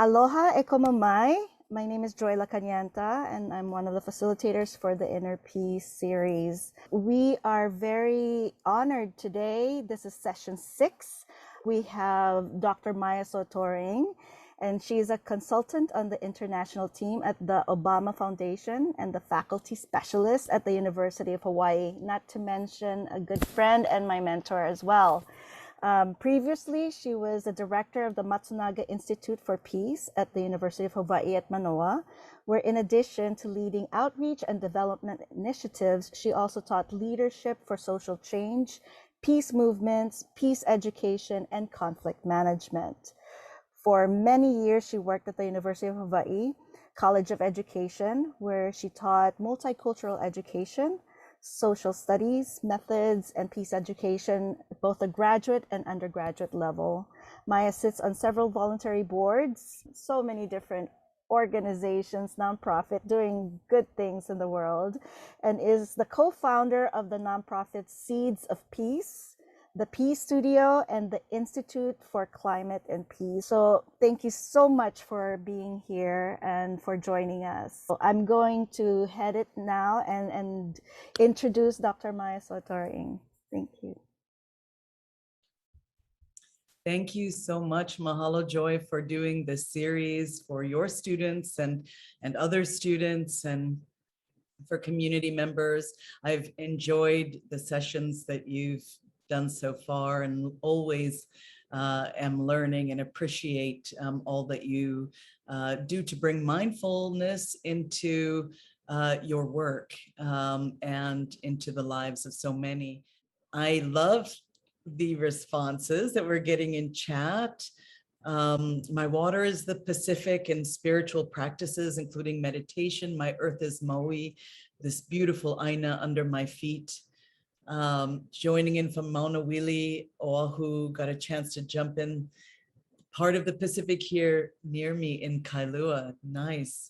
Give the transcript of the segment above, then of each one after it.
Aloha e komamai. My name is Joy Lacanyanta, and I'm one of the facilitators for the Inner Peace series. We are very honored today. This is session 6. We have Dr. Maya Soetoro-Ng, and she is a consultant on the international team at the Obama Foundation and the faculty specialist at the University of Hawaii, not to mention a good friend and my mentor as well. Previously, she was a director of the Matsunaga Institute for Peace at the University of Hawaii at Manoa, where in addition to leading outreach and development initiatives, she also taught leadership for social change, peace movements, peace education, and conflict management. For many years, she worked at the University of Hawaii College of Education, where she taught multicultural education, social studies, methods, and peace education, both the graduate and undergraduate level. Maya sits on several voluntary boards, so many different organizations, nonprofit, doing good things in the world, and is the co-founder of the nonprofit Seeds of Peace, the Peace Studio, and the Institute for Climate and Peace. So thank you so much for being here and for joining us. So I'm going to head it now and introduce Dr. Maya Soetoro-Ng. Thank you. Thank you so much, Mahalo Joy, for doing this series for your students and other students and for community members. I've enjoyed the sessions that you've done so far and always am learning and appreciate all that you do to bring mindfulness into your work and into the lives of so many. I love the responses that we're getting in chat. My water is the Pacific and spiritual practices, including meditation. My earth is Maui, this beautiful aina under my feet. Joining in from Mauna Wili, Oahu, got a chance to jump in. Part of the Pacific here near me in Kailua, nice.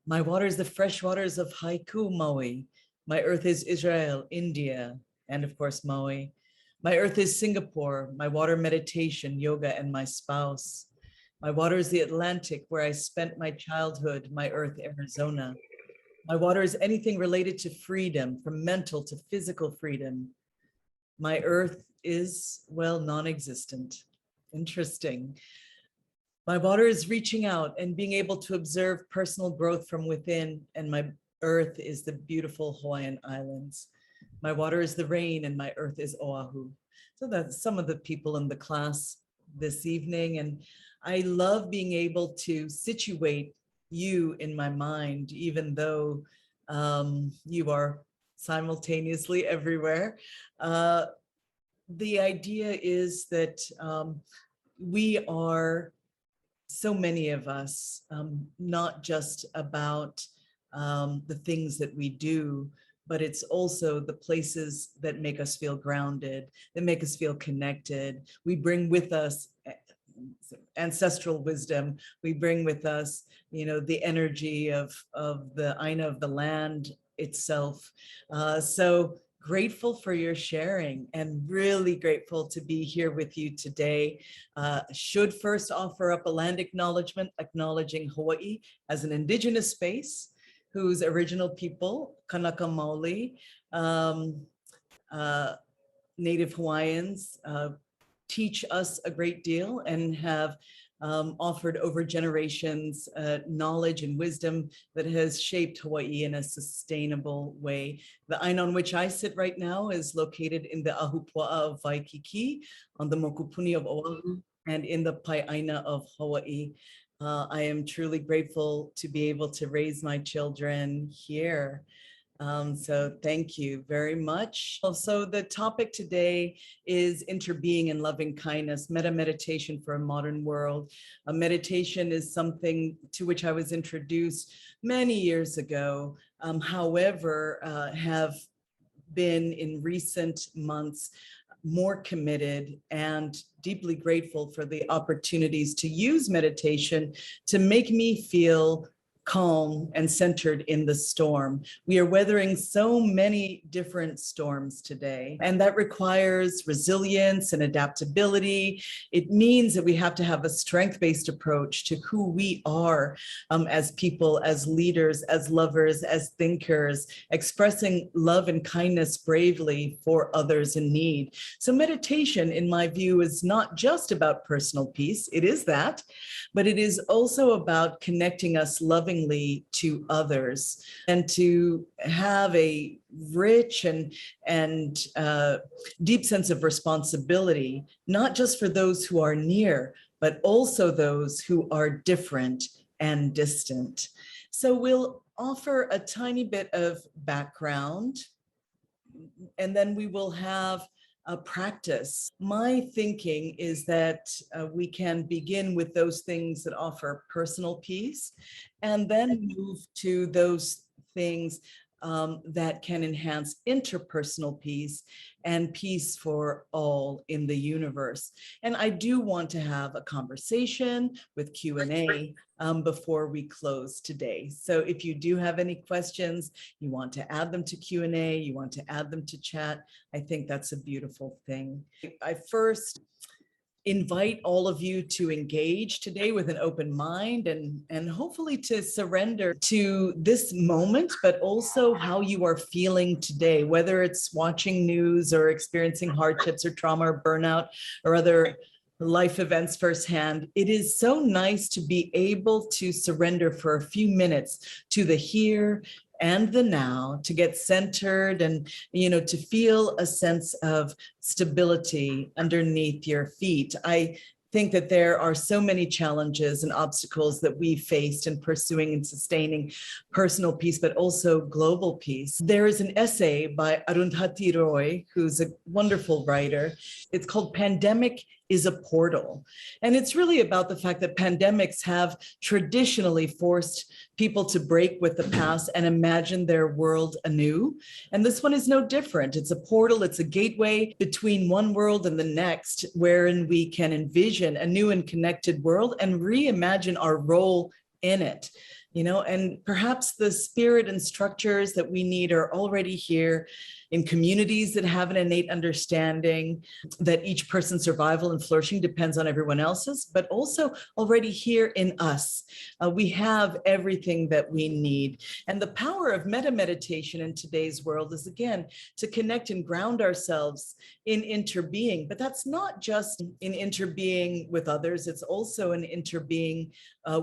My water is the fresh waters of Haiku, Maui. My earth is Israel, India, and of course Maui. My earth is Singapore, my water meditation, yoga, and my spouse. My water is the Atlantic, where I spent my childhood, my earth, Arizona. My water is anything related to freedom, from mental to physical freedom. My earth is, well, non-existent. Interesting. My water is reaching out and being able to observe personal growth from within, and my earth is the beautiful Hawaiian Islands. My water is the rain and my earth is Oahu. So that's some of the people in the class this evening. And I love being able to situate you in my mind, even though you are simultaneously everywhere. The idea is that we are, so many of us, not just about the things that we do, but it's also the places that make us feel grounded, that make us feel connected. We bring with us ancestral wisdom. We bring with us, you know, the energy of the aina of the land itself. So grateful for your sharing and really grateful to be here with you today. Should first offer up a land acknowledgement, acknowledging Hawaii as an indigenous space, whose original people, Kanaka Maoli, Native Hawaiians, teach us a great deal and have offered over generations knowledge and wisdom that has shaped Hawaii in a sustainable way. The aina on which I sit right now is located in the Ahupua'a of Waikiki, on the Mokupuni of Oahu, and in the Pai'aina of Hawaii. I am truly grateful to be able to raise my children here. So thank you very much. Also, the topic today is Interbeing and Loving Kindness, Metta Meditation for a Modern World. A meditation is something to which I was introduced many years ago, however, have been in recent months more committed and deeply grateful for the opportunities to use meditation to make me feel calm and centered in the storm. We are weathering so many different storms today, and that requires resilience and adaptability. It means that we have to have a strength-based approach to who we are as people, as leaders, as lovers, as thinkers, expressing love and kindness bravely for others in need. So meditation, in my view, is not just about personal peace. It is that, but it is also about connecting us lovingly to others, and to have a rich and deep sense of responsibility, not just for those who are near, but also those who are different and distant. So we'll offer a tiny bit of background, and then we will have a practice. My thinking is that we can begin with those things that offer personal peace, and then move to those things that can enhance interpersonal peace and peace for all in the universe. And I do want to have a conversation with Q&A before we close today. So if you do have any questions, you want to add them to Q&A, you want to add them to chat, I think that's a beautiful thing. I first invite all of you to engage today with an open mind, and hopefully to surrender to this moment, but also how you are feeling today, whether it's watching news or experiencing hardships or trauma or burnout or other life events firsthand. It is so nice to be able to surrender for a few minutes to the here and the now, to get centered and, to feel a sense of stability underneath your feet. I think that there are so many challenges and obstacles that we faced in pursuing and sustaining personal peace, but also global peace. There is an essay by Arundhati Roy, who's a wonderful writer. It's called Pandemic is a Portal. And it's really about the fact that pandemics have traditionally forced people to break with the past and imagine their world anew. And this one is no different. It's a portal, it's a gateway between one world and the next, wherein we can envision a new and connected world and reimagine our role in it. And perhaps the spirit and structures that we need are already here in communities that have an innate understanding that each person's survival and flourishing depends on everyone else's, but also already here in us. We have everything that we need. And the power of metta meditation in today's world is, again, to connect and ground ourselves in interbeing. But that's not just in interbeing with others, it's also in interbeing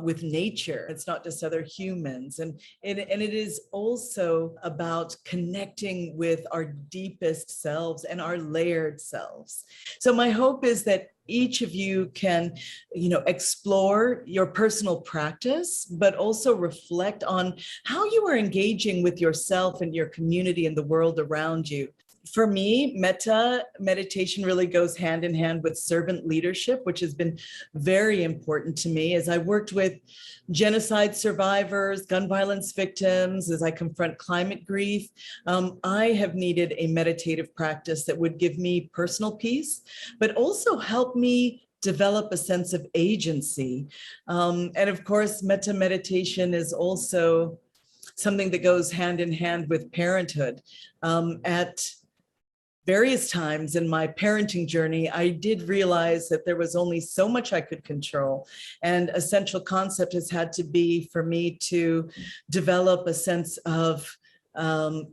with nature. It's not just other humans. And it is also about connecting with our deepest selves and our layered selves. So my hope is that each of you can, explore your personal practice, but also reflect on how you are engaging with yourself and your community and the world around you. For me, metta meditation really goes hand in hand with servant leadership, which has been very important to me as I worked with genocide survivors, gun violence victims, as I confront climate grief. I have needed a meditative practice that would give me personal peace, but also help me develop a sense of agency. And of course, metta meditation is also something that goes hand in hand with parenthood. At various times in my parenting journey, I did realize that there was only so much I could control. And a central concept has had to be for me to develop a sense of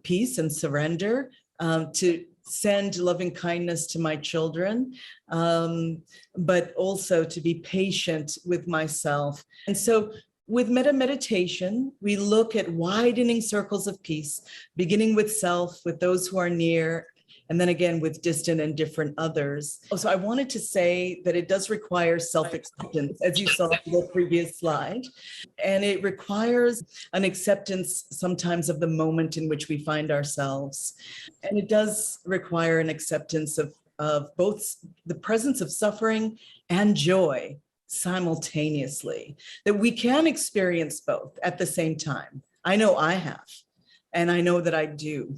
peace and surrender, to send loving kindness to my children, but also to be patient with myself. And so with metta meditation, we look at widening circles of peace, beginning with self, with those who are near, and then again with distant and different others. So I wanted to say that it does require self-acceptance, as you saw in the previous slide. And it requires an acceptance sometimes of the moment in which we find ourselves. And it does require an acceptance of both the presence of suffering and joy simultaneously, that we can experience both at the same time. I know I have, and I know that I do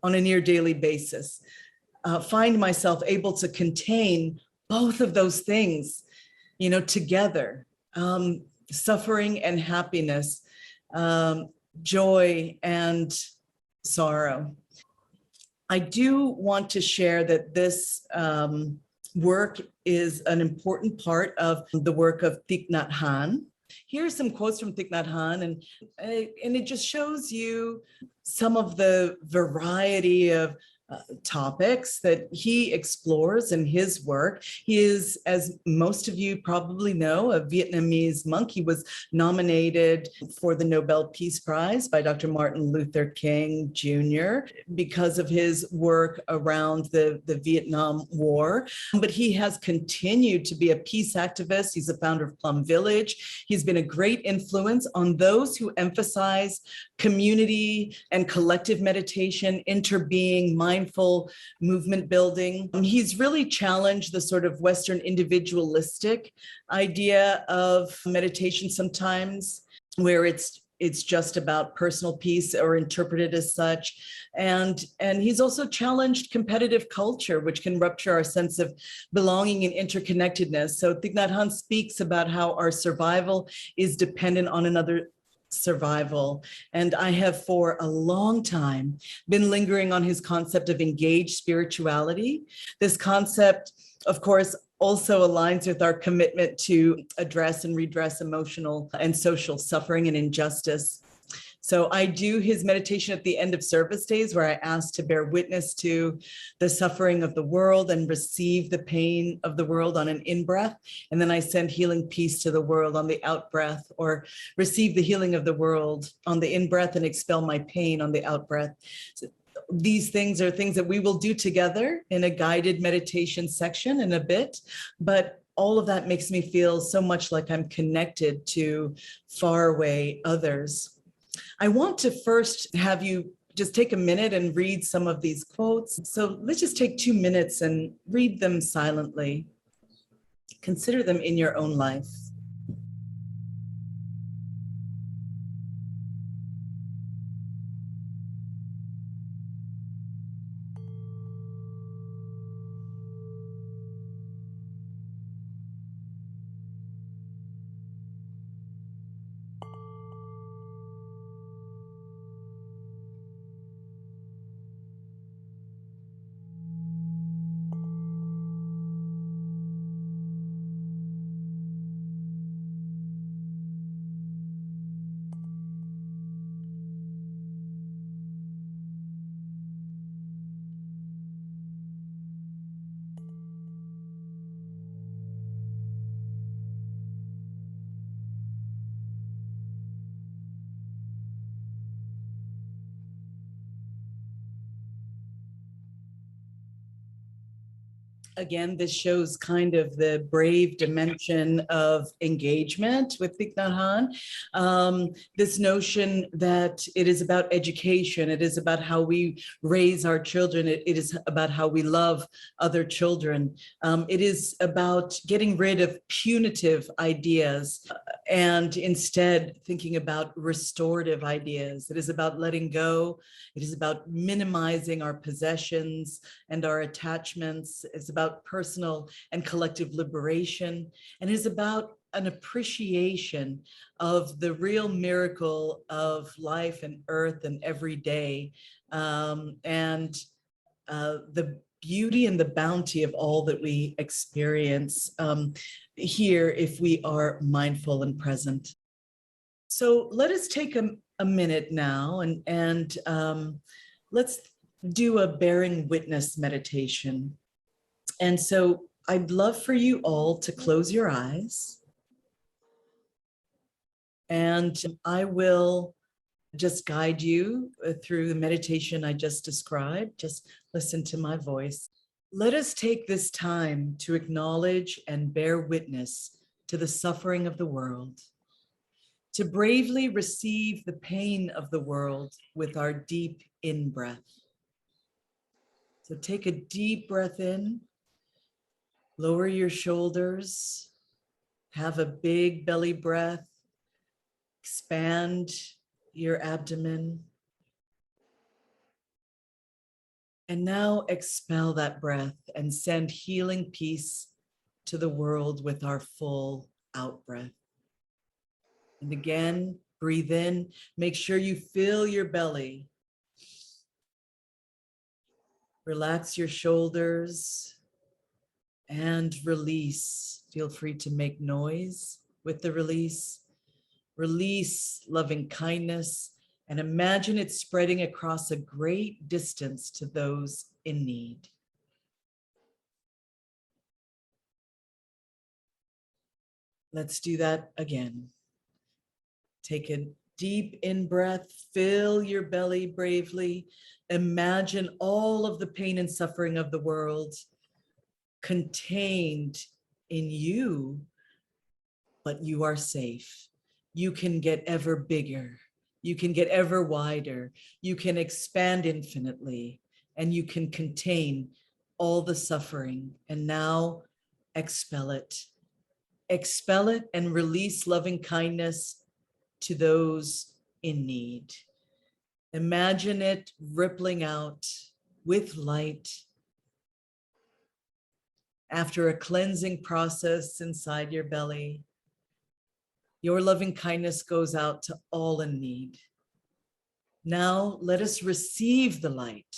on a near daily basis, find myself able to contain both of those things, together, suffering and happiness, joy and sorrow. I do want to share that this work is an important part of the work of Thich Nhat Hanh. Here's some quotes from Thich Nhat Hanh, and it just shows you some of the variety of topics that he explores in his work. He is, as most of you probably know, a Vietnamese monk. He was nominated for the Nobel Peace Prize by Dr. Martin Luther King Jr. because of his work around the Vietnam War. But he has continued to be a peace activist. He's the founder of Plum Village. He's been a great influence on those who emphasize community and collective meditation, interbeing, mindful movement building. He's really challenged the sort of Western individualistic idea of meditation sometimes, where it's just about personal peace or interpreted as such. And he's also challenged competitive culture, which can rupture our sense of belonging and interconnectedness. So Thich Nhat Hanh speaks about how our survival is dependent on another survival. And I have for a long time been lingering on his concept of engaged spirituality. This concept, of course, also aligns with our commitment to address and redress emotional and social suffering and injustice. So I do his meditation at the end of service days, where I ask to bear witness to the suffering of the world and receive the pain of the world on an in-breath. And then I send healing peace to the world on the out-breath, or receive the healing of the world on the in-breath and expel my pain on the out-breath. So these things are things that we will do together in a guided meditation section in a bit, but all of that makes me feel so much like I'm connected to faraway others. I want to first have you just take a minute and read some of these quotes. So let's just take 2 minutes and read them silently. Consider them in your own life. Again, this shows kind of the brave dimension of engagement with Thich Nhat Hanh. This notion that it is about education, it is about how we raise our children, it is about how we love other children. It is about getting rid of punitive ideas and instead thinking about restorative ideas. It is about letting go. It is about minimizing our possessions and our attachments. It's about personal and collective liberation. And it is about an appreciation of the real miracle of life and earth and every day, and the beauty and the bounty of all that we experience here if we are mindful and present. So let us take a minute now and let's do a bearing witness meditation. And so I'd love for you all to close your eyes, and I will just guide you through the meditation I just described. Just listen to my voice. Let us take this time to acknowledge and bear witness to the suffering of the world, to bravely receive the pain of the world with our deep in-breath. So take a deep breath in, lower your shoulders, have a big belly breath, expand your abdomen. And now expel that breath and send healing peace to the world with our full out breath. And again, Breathe in, make sure you fill your belly. Relax your shoulders and release. Feel free to make noise with the release. Release loving kindness and imagine it spreading across a great distance to those in need. Let's do that again. Take a deep in-breath, fill your belly bravely. Imagine all of the pain and suffering of the world contained in you, but you are safe. You can get ever bigger. You can get ever wider. You can expand infinitely, and you can contain all the suffering. And now expel it. Expel it and release loving kindness to those in need. Imagine it rippling out with light after a cleansing process inside your belly. Your loving kindness goes out to all in need. Now let us receive the light.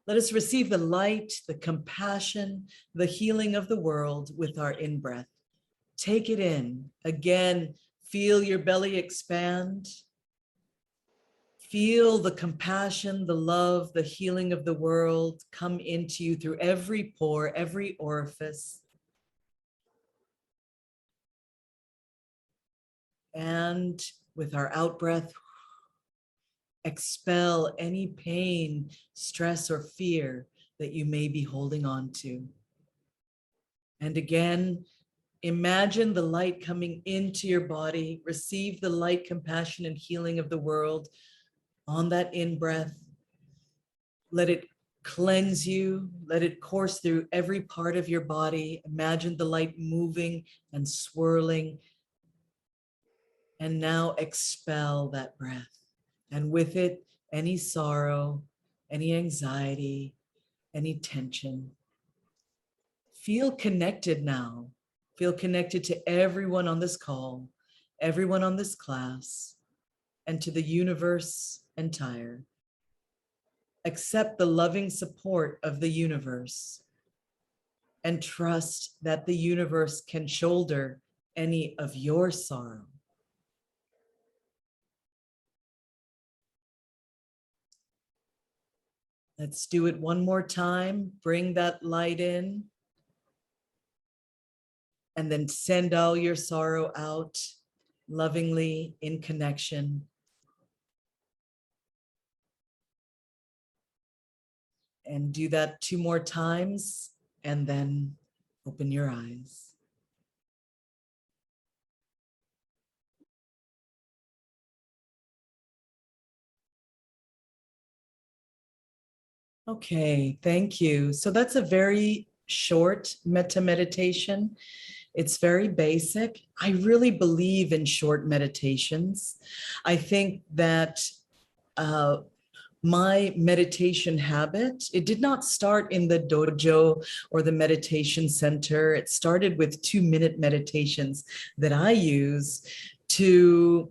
Let us receive the light, the compassion, the healing of the world with our in-breath. Take it in. Again, feel your belly expand. Feel the compassion, the love, the healing of the world come into you through every pore, every orifice. And with our out-breath, expel any pain, stress, or fear that you may be holding on to. And again, imagine the light coming into your body. Receive the light, compassion, and healing of the world on that in-breath. Let it cleanse you. Let it course through every part of your body. Imagine the light moving and swirling. And now expel that breath. And with it, any sorrow, any anxiety, any tension. Feel connected now. Feel connected to everyone on this call, everyone on this class, and to the universe entire. Accept the loving support of the universe and trust that the universe can shoulder any of your sorrow. Let's do it one more time. Bring that light in. And then send all your sorrow out lovingly in connection. And do that 2 more times and then open your eyes. Okay, thank you. So that's a very short metta meditation. It's very basic. I really believe in short meditations. I think that my meditation habit, it did not start in the dojo or the meditation center. It started with 2-minute meditations that I use to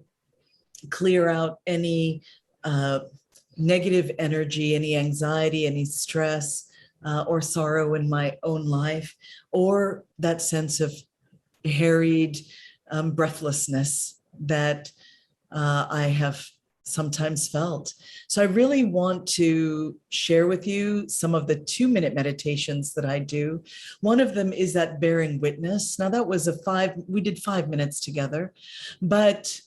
clear out any negative energy, any anxiety, any stress, or sorrow in my own life, or that sense of harried breathlessness that I have sometimes felt. So I really want to share with you some of the 2-minute meditations that I do. One of them is that bearing witness. Now that was we did 5 minutes together, but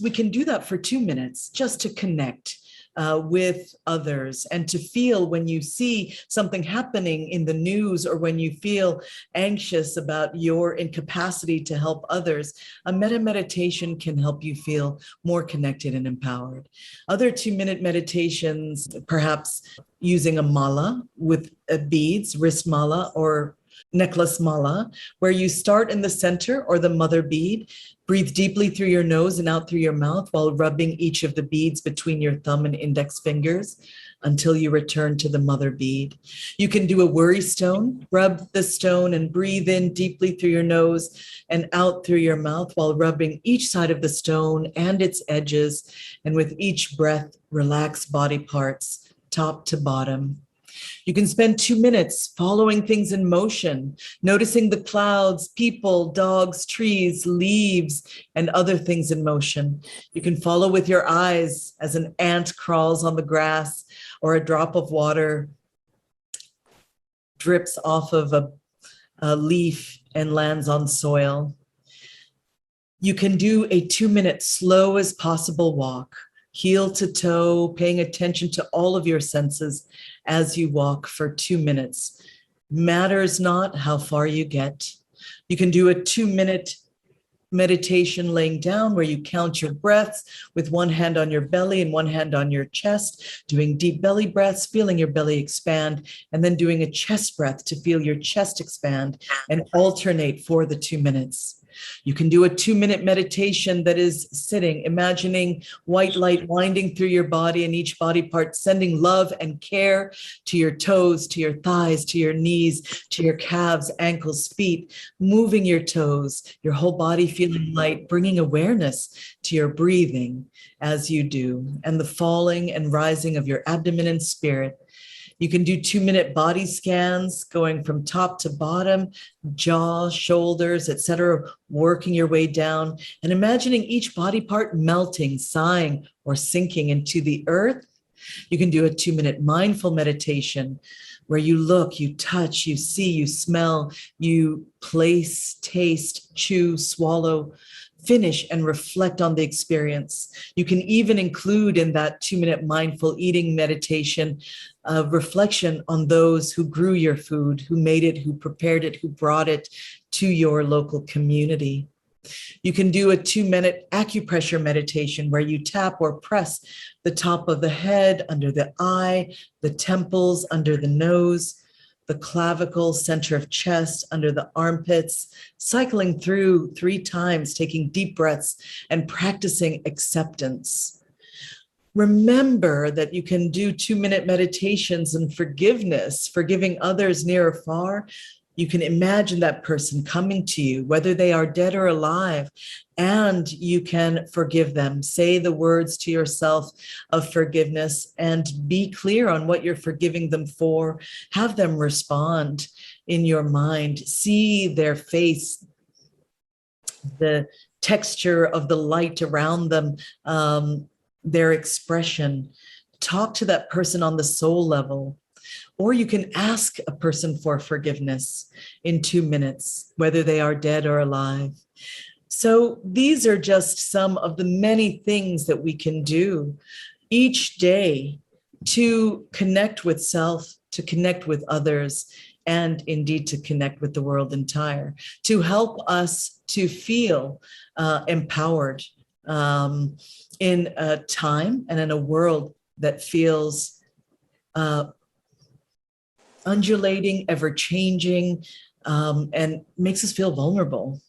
we can do that for 2 minutes just to connect with others and to feel when you see something happening in the news or when you feel anxious about your incapacity to help others. A metta meditation can help you feel more connected and empowered. Other 2-minute meditations, perhaps using a mala with beads, wrist mala or necklace mala, where you start in the center or the mother bead. Breathe deeply through your nose and out through your mouth while rubbing each of the beads between your thumb and index fingers. until you return to the mother bead. You can do a worry stone, rub the stone and breathe in deeply through your nose and out through your mouth while rubbing each side of the stone and its edges. And with each breath, relax body parts, top to bottom. You can spend 2 minutes following things in motion, noticing the clouds, people, dogs, trees, leaves, and other things in motion. You can follow with your eyes as an ant crawls on the grass or a drop of water drips off of a leaf and lands on soil. You can do a 2-minute slow as possible walk, heel to toe, paying attention to all of your senses as you walk for 2 minutes. Matters not how far you get. You can do a 2-minute meditation laying down where you count your breaths with one hand on your belly and one hand on your chest, doing deep belly breaths, feeling your belly expand, and then doing a chest breath to feel your chest expand and alternate for the 2 minutes. You can do a 2-minute meditation that is sitting, imagining white light winding through your body and each body part, sending love and care to your toes, to your thighs, to your knees, to your calves, ankles, feet, moving your toes, your whole body feeling light, bringing awareness to your breathing as you do, and the falling and rising of your abdomen and spirit. You can do 2-minute body scans going from top to bottom, jaw, shoulders, etc., working your way down and imagining each body part melting, sighing, or sinking into the earth. You can do a 2-minute mindful meditation where you look, you touch, you see, you smell, you place, taste, chew, swallow, finish, and reflect on the experience. You can even include in that 2-minute mindful eating meditation a reflection on those who grew your food, who made it, who prepared it, who brought it to your local community. You can do a 2-minute acupressure meditation where you tap or press the top of the head, under the eye, the temples, under the nose, the clavicle, center of chest, under the armpits, cycling through 3 times, taking deep breaths and practicing acceptance. Remember that you can do 2-minute meditations and forgiveness, forgiving others near or far. You can imagine that person coming to you, whether they are dead or alive, and you can forgive them. Say the words to yourself of forgiveness and be clear on what you're forgiving them for. Have them respond in your mind. See their face, the texture of the light around them, their expression. Talk to that person on the soul level. Or you can ask a person for forgiveness in 2 minutes, whether they are dead or alive. So these are just some of the many things that we can do each day to connect with self, to connect with others, and indeed to connect with the world entire, to help us to feel empowered in a time and in a world that feels undulating, ever-changing, and makes us feel vulnerable.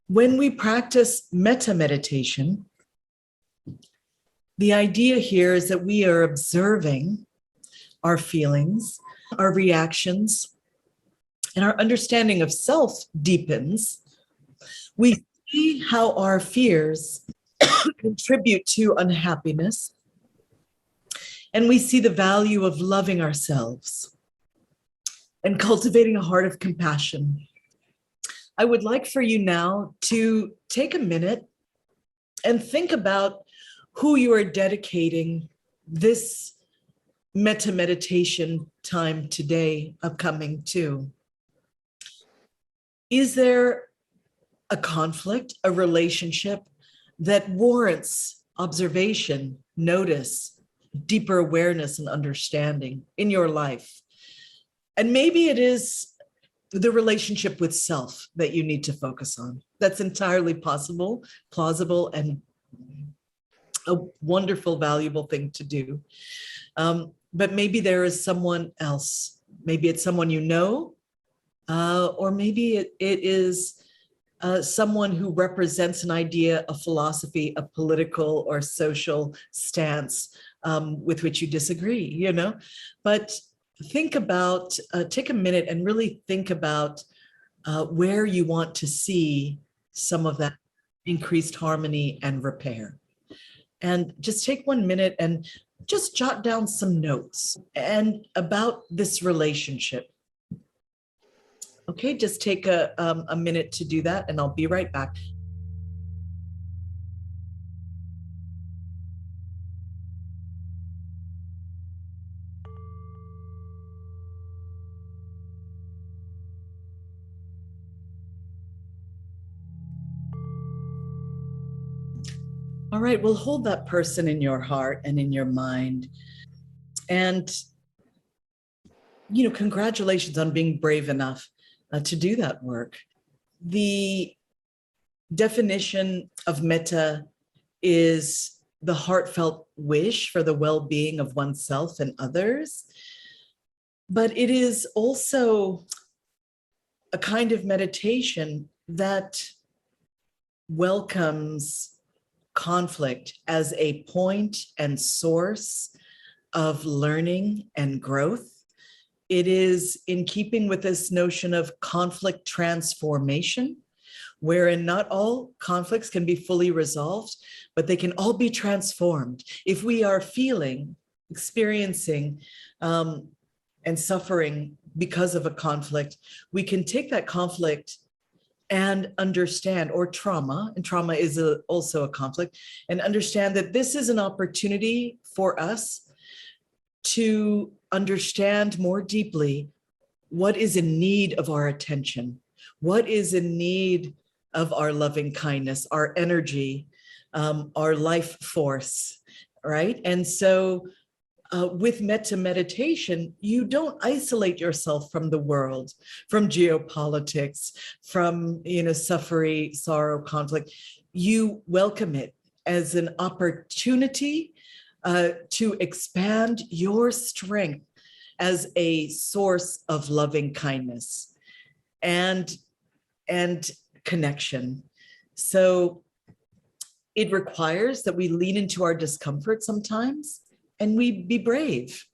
When we practice Metta Meditation, the idea here is that we are observing our feelings, our reactions, and our understanding of self deepens. We see how our fears contribute to unhappiness, and we see the value of loving ourselves and cultivating a heart of compassion. I would like for you now to take a minute and think about who you are dedicating this Metta Meditation time today upcoming to. Is there a conflict, a relationship that warrants observation, notice, deeper awareness and understanding in your life? And maybe it is the relationship with self that you need to focus on. That's entirely possible, plausible, and a wonderful, valuable thing to do. But maybe there is someone else. Maybe it's someone you know, or maybe it is someone who represents an idea, a philosophy, a political or social stance with which you disagree, but think about, take a minute and really think about where you want to see some of that increased harmony and repair. And just take 1 minute and just jot down some notes and about this relationship. Okay, just take a minute to do that, and I'll be right back. All right, well, hold that person in your heart and in your mind. And, congratulations on being brave enough to do that work. The definition of metta is the heartfelt wish for the well-being of oneself and others. But it is also a kind of meditation that welcomes conflict as a point and source of learning and growth. It is in keeping with this notion of conflict transformation, wherein not all conflicts can be fully resolved, but they can all be transformed. If we are feeling, experiencing, and suffering because of a conflict, we can take that conflict and understand, or trauma, and trauma is also a conflict, and understand that this is an opportunity for us to understand more deeply what is in need of our attention, what is in need of our loving kindness, our energy, our life force, right? And so with metta meditation, you don't isolate yourself from the world, from geopolitics, from suffering, sorrow, conflict. You welcome it as an opportunity to expand your strength as a source of loving kindness and connection. So it requires that we lean into our discomfort sometimes, and we be brave.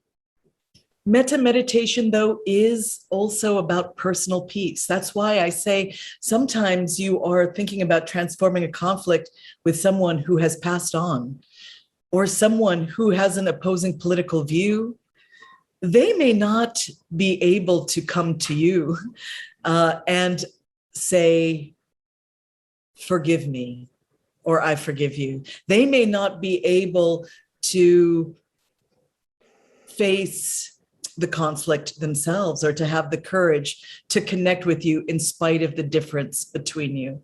Metta meditation, though, is also about personal peace. That's why I say sometimes you are thinking about transforming a conflict with someone who has passed on, or someone who has an opposing political view. They may not be able to come to you and say, forgive me, or I forgive you. They may not be able to face the conflict themselves, or to have the courage to connect with you in spite of the difference between you.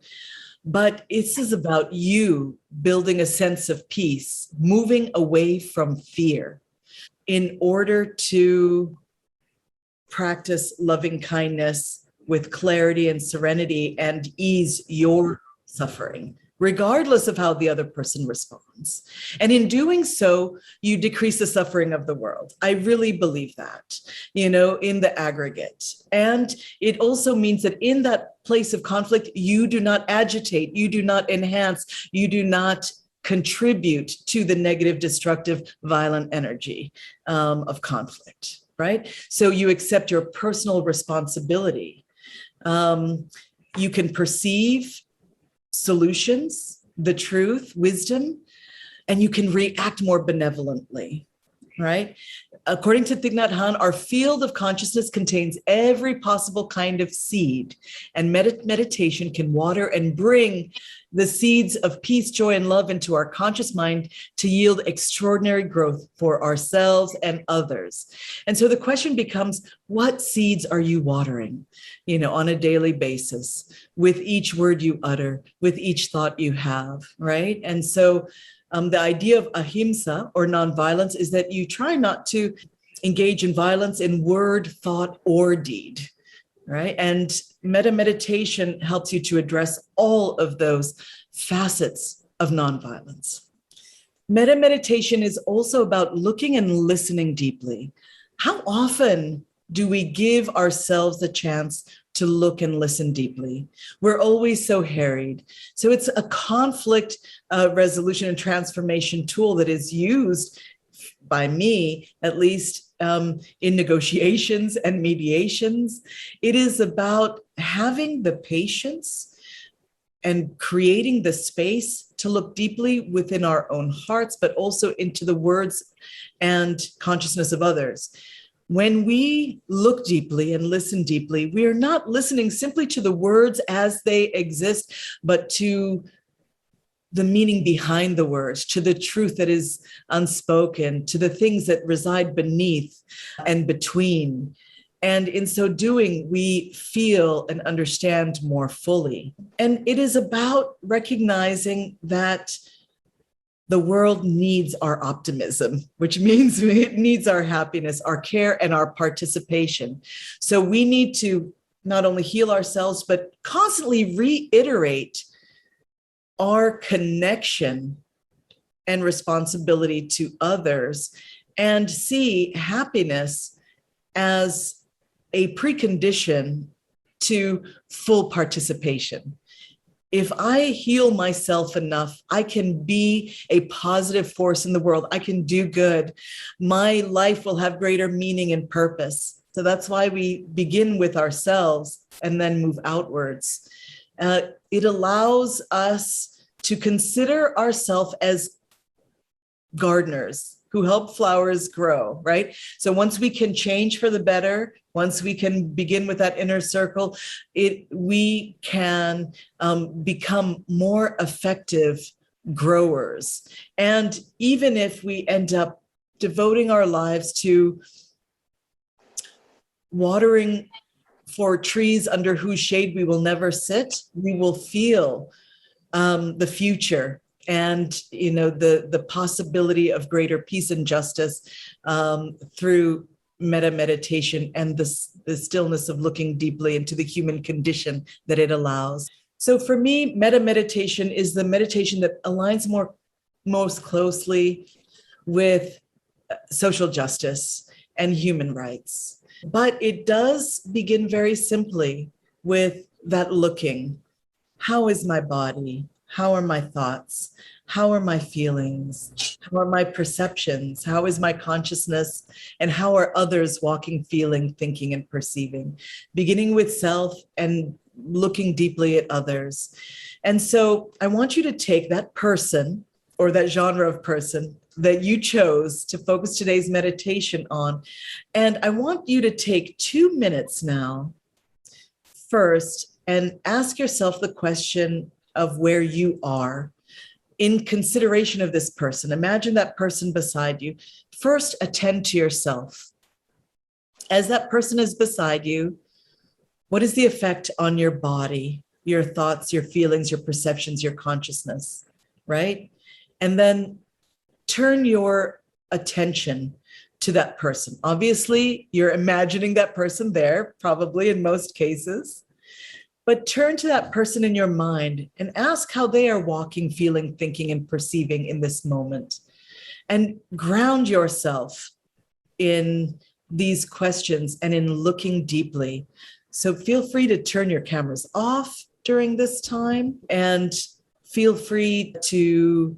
But this is about you building a sense of peace, moving away from fear in order to practice loving kindness with clarity and serenity and ease your suffering, regardless of how the other person responds. And in doing so, you decrease the suffering of the world. I really believe that, in the aggregate. And it also means that in that place of conflict, you do not agitate, you do not enhance, you do not contribute to the negative, destructive, violent energy of conflict, right? So you accept your personal responsibility. You can perceive solutions, the truth, wisdom, and you can react more benevolently, right? According to Thich Nhat Hanh, our field of consciousness contains every possible kind of seed, and meditation can water and bring the seeds of peace, joy, and love into our conscious mind to yield extraordinary growth for ourselves and others. And so the question becomes, what seeds are you watering, on a daily basis, with each word you utter, with each thought you have, right? And so the idea of ahimsa, or nonviolence, is that you try not to engage in violence in word, thought, or deed, right? And metta meditation helps you to address all of those facets of nonviolence. Metta meditation is also about looking and listening deeply. How often do we give ourselves a chance to look and listen deeply? We're always so harried. So it's a conflict resolution and transformation tool that is used by me, at least in negotiations and mediations. It is about having the patience and creating the space to look deeply within our own hearts, but also into the words and consciousness of others. When we look deeply and listen deeply, we are not listening simply to the words as they exist, but to the meaning behind the words, to the truth that is unspoken, to the things that reside beneath and between. And in so doing, we feel and understand more fully. And it is about recognizing that the world needs our optimism, which means it needs our happiness, our care, and our participation. So we need to not only heal ourselves, but constantly reiterate our connection and responsibility to others, and see happiness as a precondition to full participation. If I heal myself enough, I can be a positive force in the world. I can do good. My life will have greater meaning and purpose. So that's why we begin with ourselves and then move outwards. It allows us to consider ourselves as gardeners who help flowers grow, right? So once we can change for the better, once we can begin with that inner circle, we can become more effective growers. And even if we end up devoting our lives to watering for trees under whose shade we will never sit, we will feel the future and the possibility of greater peace and justice through Metta meditation and the stillness of looking deeply into the human condition that it allows. So for me, Metta meditation is the meditation that aligns most closely with social justice and human rights. But it does begin very simply with that looking. How is my body? How are my thoughts? How are my feelings? How are my perceptions? How is my consciousness? And how are others walking, feeling, thinking, and perceiving? Beginning with self and looking deeply at others. And so I want you to take that person or that genre of person that you chose to focus today's meditation on. And I want you to take 2 minutes now first and ask yourself the question of where you are in consideration of this person. Imagine that person beside you. First, attend to yourself. As that person is beside you, what is the effect on your body, your thoughts, your feelings, your perceptions, your consciousness, right? And then turn your attention to that person. Obviously, you're imagining that person there, probably in most cases. But turn to that person in your mind and ask how they are walking, feeling, thinking, and perceiving in this moment. And ground yourself in these questions and in looking deeply. So feel free to turn your cameras off during this time and feel free to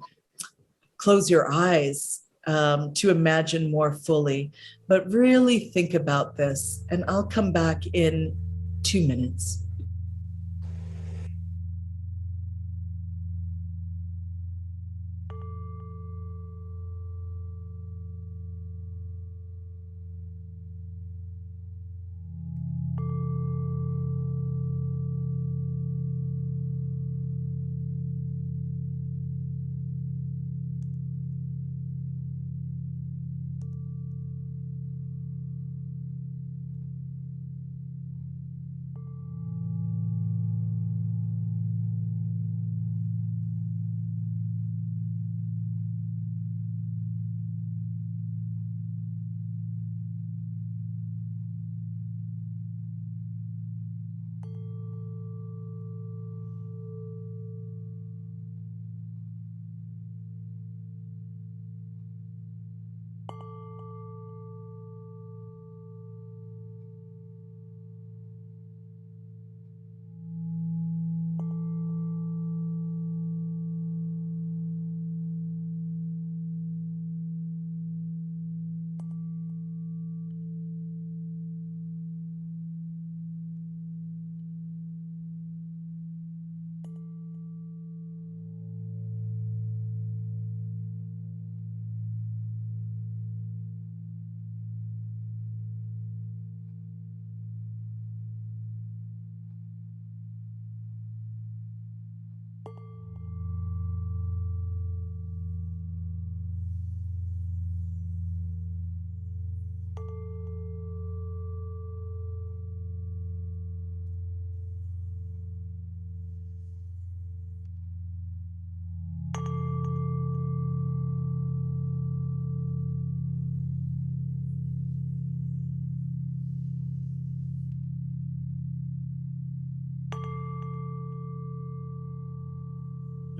close your eyes to imagine more fully. But really think about this, and I'll come back in 2 minutes.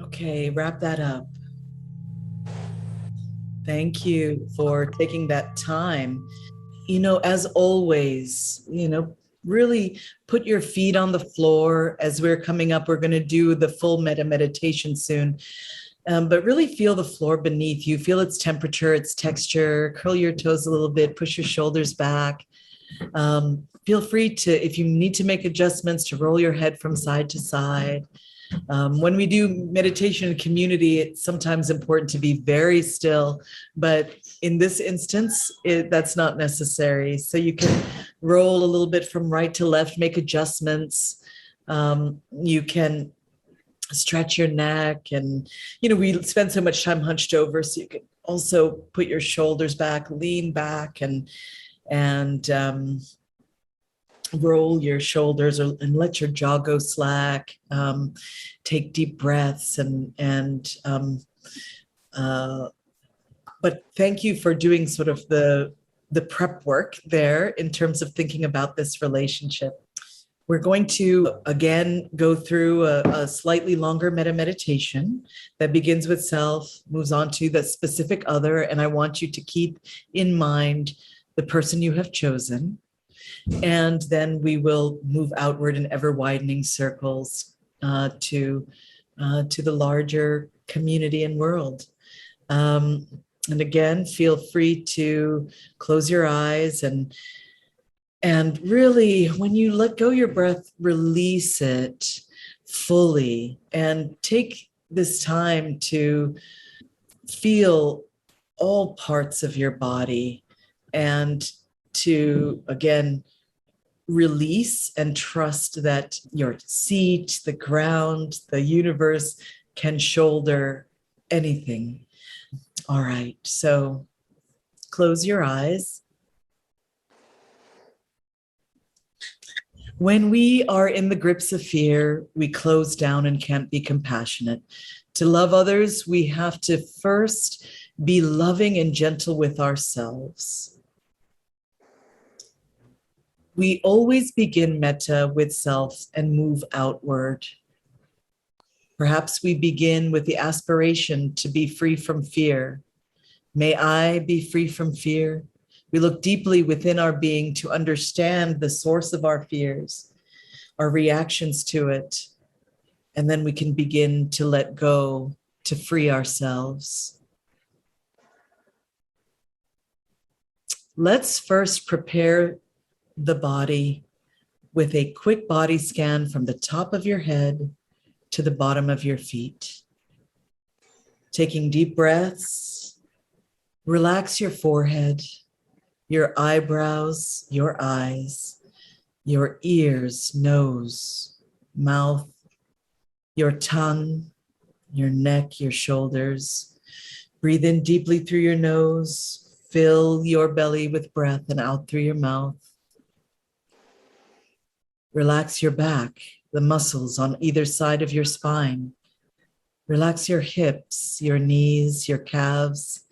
Okay, wrap that up. Thank you for taking that time. As always, really put your feet on the floor. As we're coming up, we're going to do the full Metta meditation soon. But really feel the floor beneath you. Feel its temperature, its texture. Curl your toes a little bit. Push your shoulders back. Feel free to, if you need to make adjustments, to roll your head from side to side. When we do meditation in community, it's sometimes important to be very still, but in this instance, that's not necessary. So you can roll a little bit from right to left, make adjustments. You can stretch your neck, and we spend so much time hunched over, so you can also put your shoulders back, lean back, and roll your shoulders, and let your jaw go slack. Take deep breaths, but thank you for doing sort of the prep work there in terms of thinking about this relationship. We're going to again go through a slightly longer metta meditation that begins with self, moves on to the specific other, and I want you to keep in mind the person you have chosen. And then we will move outward in ever widening circles to the larger community and world. And again, feel free to close your eyes, and really, when you let go your breath, release it fully, and take this time to feel all parts of your body, and to, again, release and trust that your seat, the ground, the universe can shoulder anything. All right, so close your eyes. When we are in the grips of fear, we close down and can't be compassionate. To love others, we have to first be loving and gentle with ourselves. We always begin metta with self and move outward. Perhaps we begin with the aspiration to be free from fear. May I be free from fear? We look deeply within our being to understand the source of our fears, our reactions to it, and then we can begin to let go, to free ourselves. Let's first prepare the body with a quick body scan from the top of your head to the bottom of your feet. Taking deep breaths, relax your forehead, your eyebrows, your eyes, your ears, nose, mouth, your tongue, your neck, your shoulders. Breathe in deeply through your nose, fill your belly with breath, and out through your mouth. Relax your back, the muscles on either side of your spine. Relax your hips, your knees, your calves,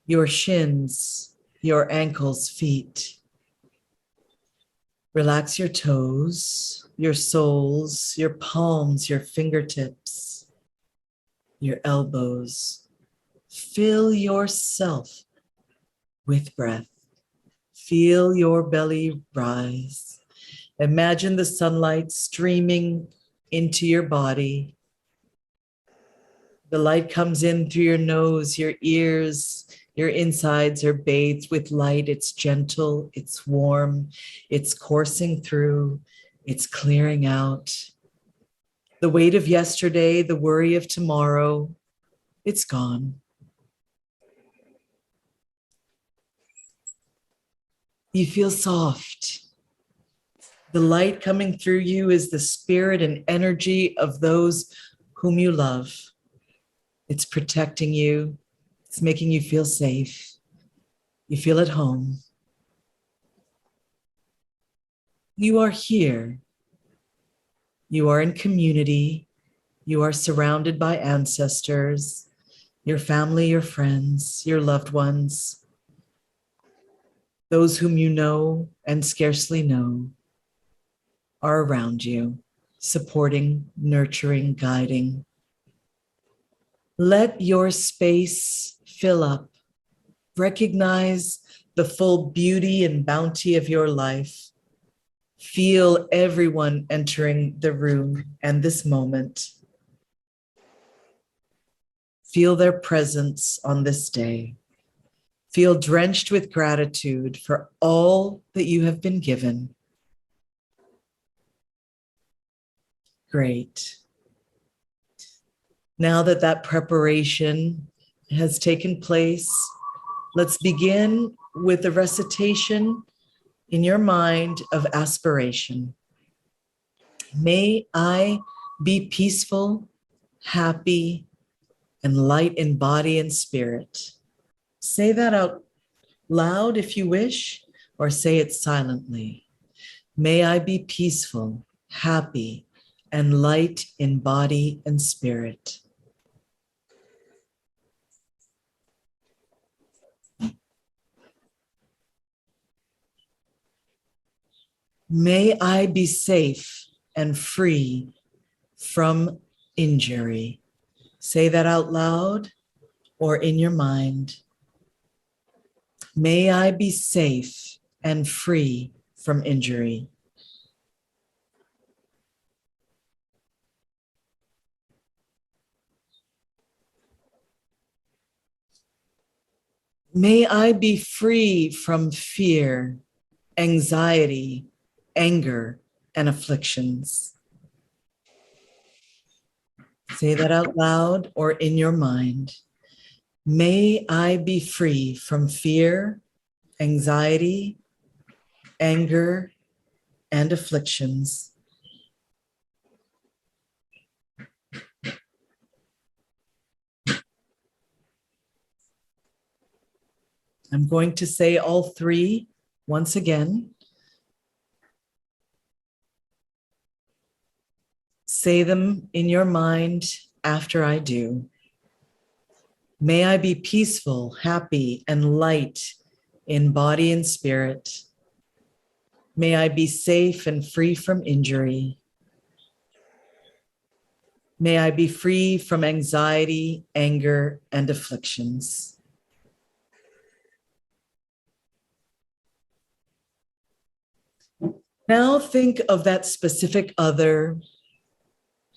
your shins, your ankles, feet. Relax your toes, your soles, your palms, your fingertips, your elbows. Fill yourself with breath. Feel your belly rise. Imagine the sunlight streaming into your body. The light comes in through your nose, your ears, your insides are bathed with light. It's gentle, it's warm, it's coursing through, it's clearing out. The weight of yesterday, the worry of tomorrow, it's gone. You feel soft. The light coming through you is the spirit and energy of those whom you love. It's protecting you. It's making you feel safe. You feel at home. You are here. You are in community. You are surrounded by ancestors, your family, your friends, your loved ones, those whom you know and scarcely know are around you, supporting, nurturing, guiding. Let your space fill up. Recognize the full beauty and bounty of your life. Feel everyone entering the room and this moment. Feel their presence on this day. Feel drenched with gratitude for all that you have been given. Great. Now that that preparation has taken place, let's begin with the recitation in your mind of aspiration. May I be peaceful, happy, and light in body and spirit. Say that out loud if you wish, or say it silently. May I be peaceful, happy, and light in body and spirit. May I be safe and free from injury. Say that out loud or in your mind. May I be safe and free from injury. May I be free from fear, anxiety, anger, and afflictions. Say that out loud or in your mind. May I be free from fear, anxiety, anger, and afflictions. I'm going to say all three once again. Say them in your mind after I do. May I be peaceful, happy, and light in body and spirit. May I be safe and free from injury. May I be free from anxiety, anger, and afflictions. Now think of that specific other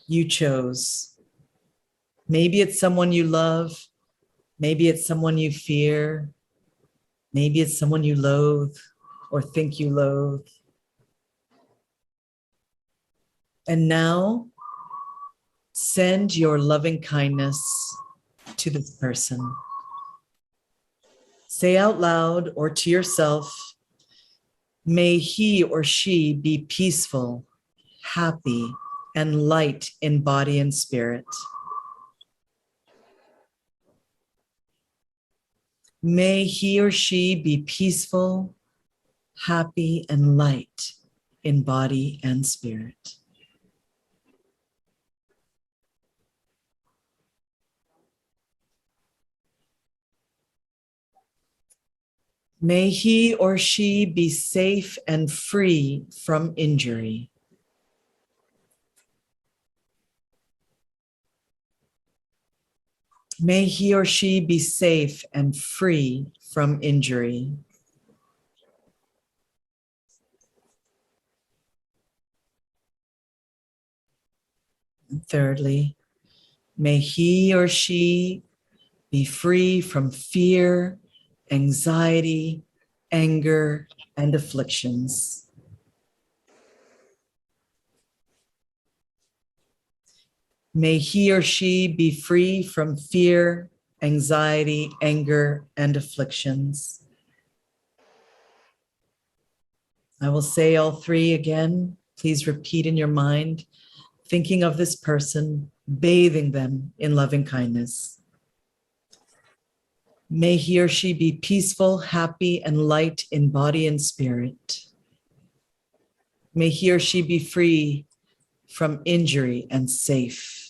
you chose. Maybe it's someone you love. Maybe it's someone you fear. Maybe it's someone you loathe or think you loathe. And now send your loving kindness to this person. Say out loud or to yourself, may he or she be peaceful, happy, and light in body and spirit. May he or she be peaceful, happy, and light in body and spirit. May he or she be safe and free from injury. May he or she be safe and free from injury. And thirdly, may he or she be free from fear, anxiety, anger, and afflictions. May he or she be free from fear, anxiety, anger, and afflictions. I will say all three again. Please repeat in your mind, thinking of this person, bathing them in loving kindness. May he or she be peaceful, happy, and light in body and spirit. May he or she be free from injury and safe.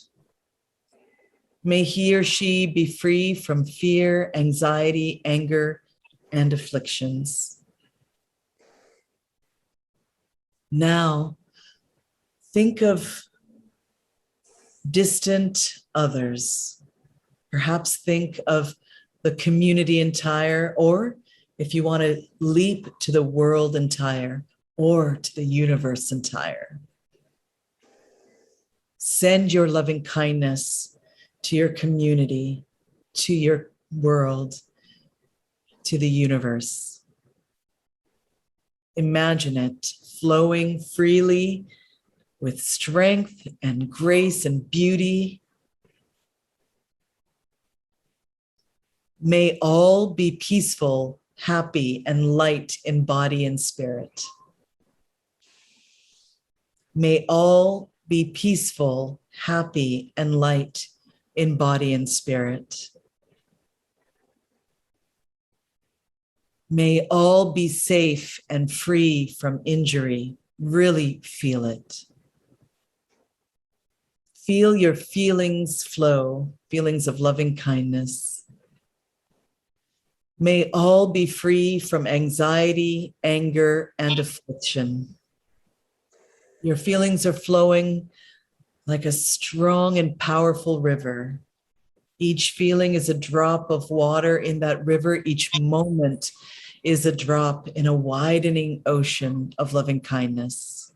May he or she be free from fear, anxiety, anger, and afflictions. Now, think of distant others. perhaps think of the community entire, or if you want to leap to the world entire or to the universe entire. Send your loving kindness to your community, to your world, to the universe. Imagine it flowing freely with strength and grace and beauty. May all be peaceful, happy, and light in body and spirit. May all be peaceful, happy, and light in body and spirit. May all be safe and free from injury. Really feel it. Feel your feelings flow, feelings of loving kindness. May all be free from anxiety, anger, and affliction. Your feelings are flowing like a strong and powerful river. Each feeling is a drop of water in that river. Each moment is a drop in a widening ocean of loving kindness.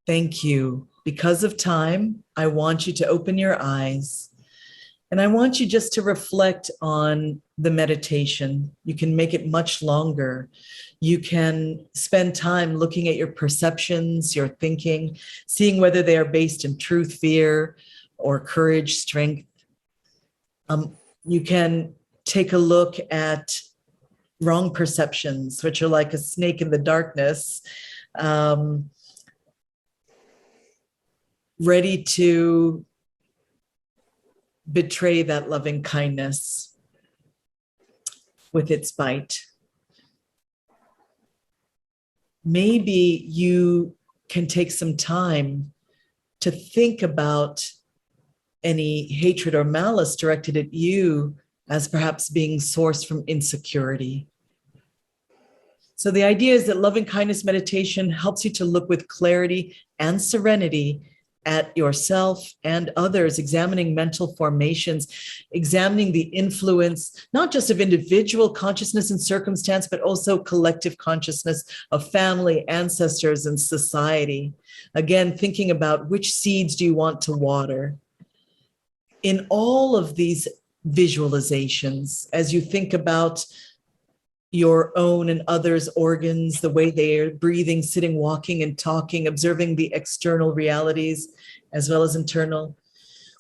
Thank you. Because of time, I want you to open your eyes, and I want you just to reflect on the meditation. You can make it much longer. You can spend time looking at your perceptions, your thinking, seeing whether they are based in truth, fear, or courage, strength. You can take a look at wrong perceptions, which are like a snake in the darkness, ready to betray that loving kindness with its bite. Maybe you can take some time to think about any hatred or malice directed at you as perhaps being sourced from insecurity. So the idea is that loving kindness meditation helps you to look with clarity and serenity at yourself and others, examining mental formations, examining the influence, not just of individual consciousness and circumstance, but also collective consciousness of family, ancestors, and society. Again, thinking about which seeds do you want to water. In all of these visualizations, as you think about your own and others' organs, the way they are breathing, sitting, walking, and talking, observing the external realities as well as internal.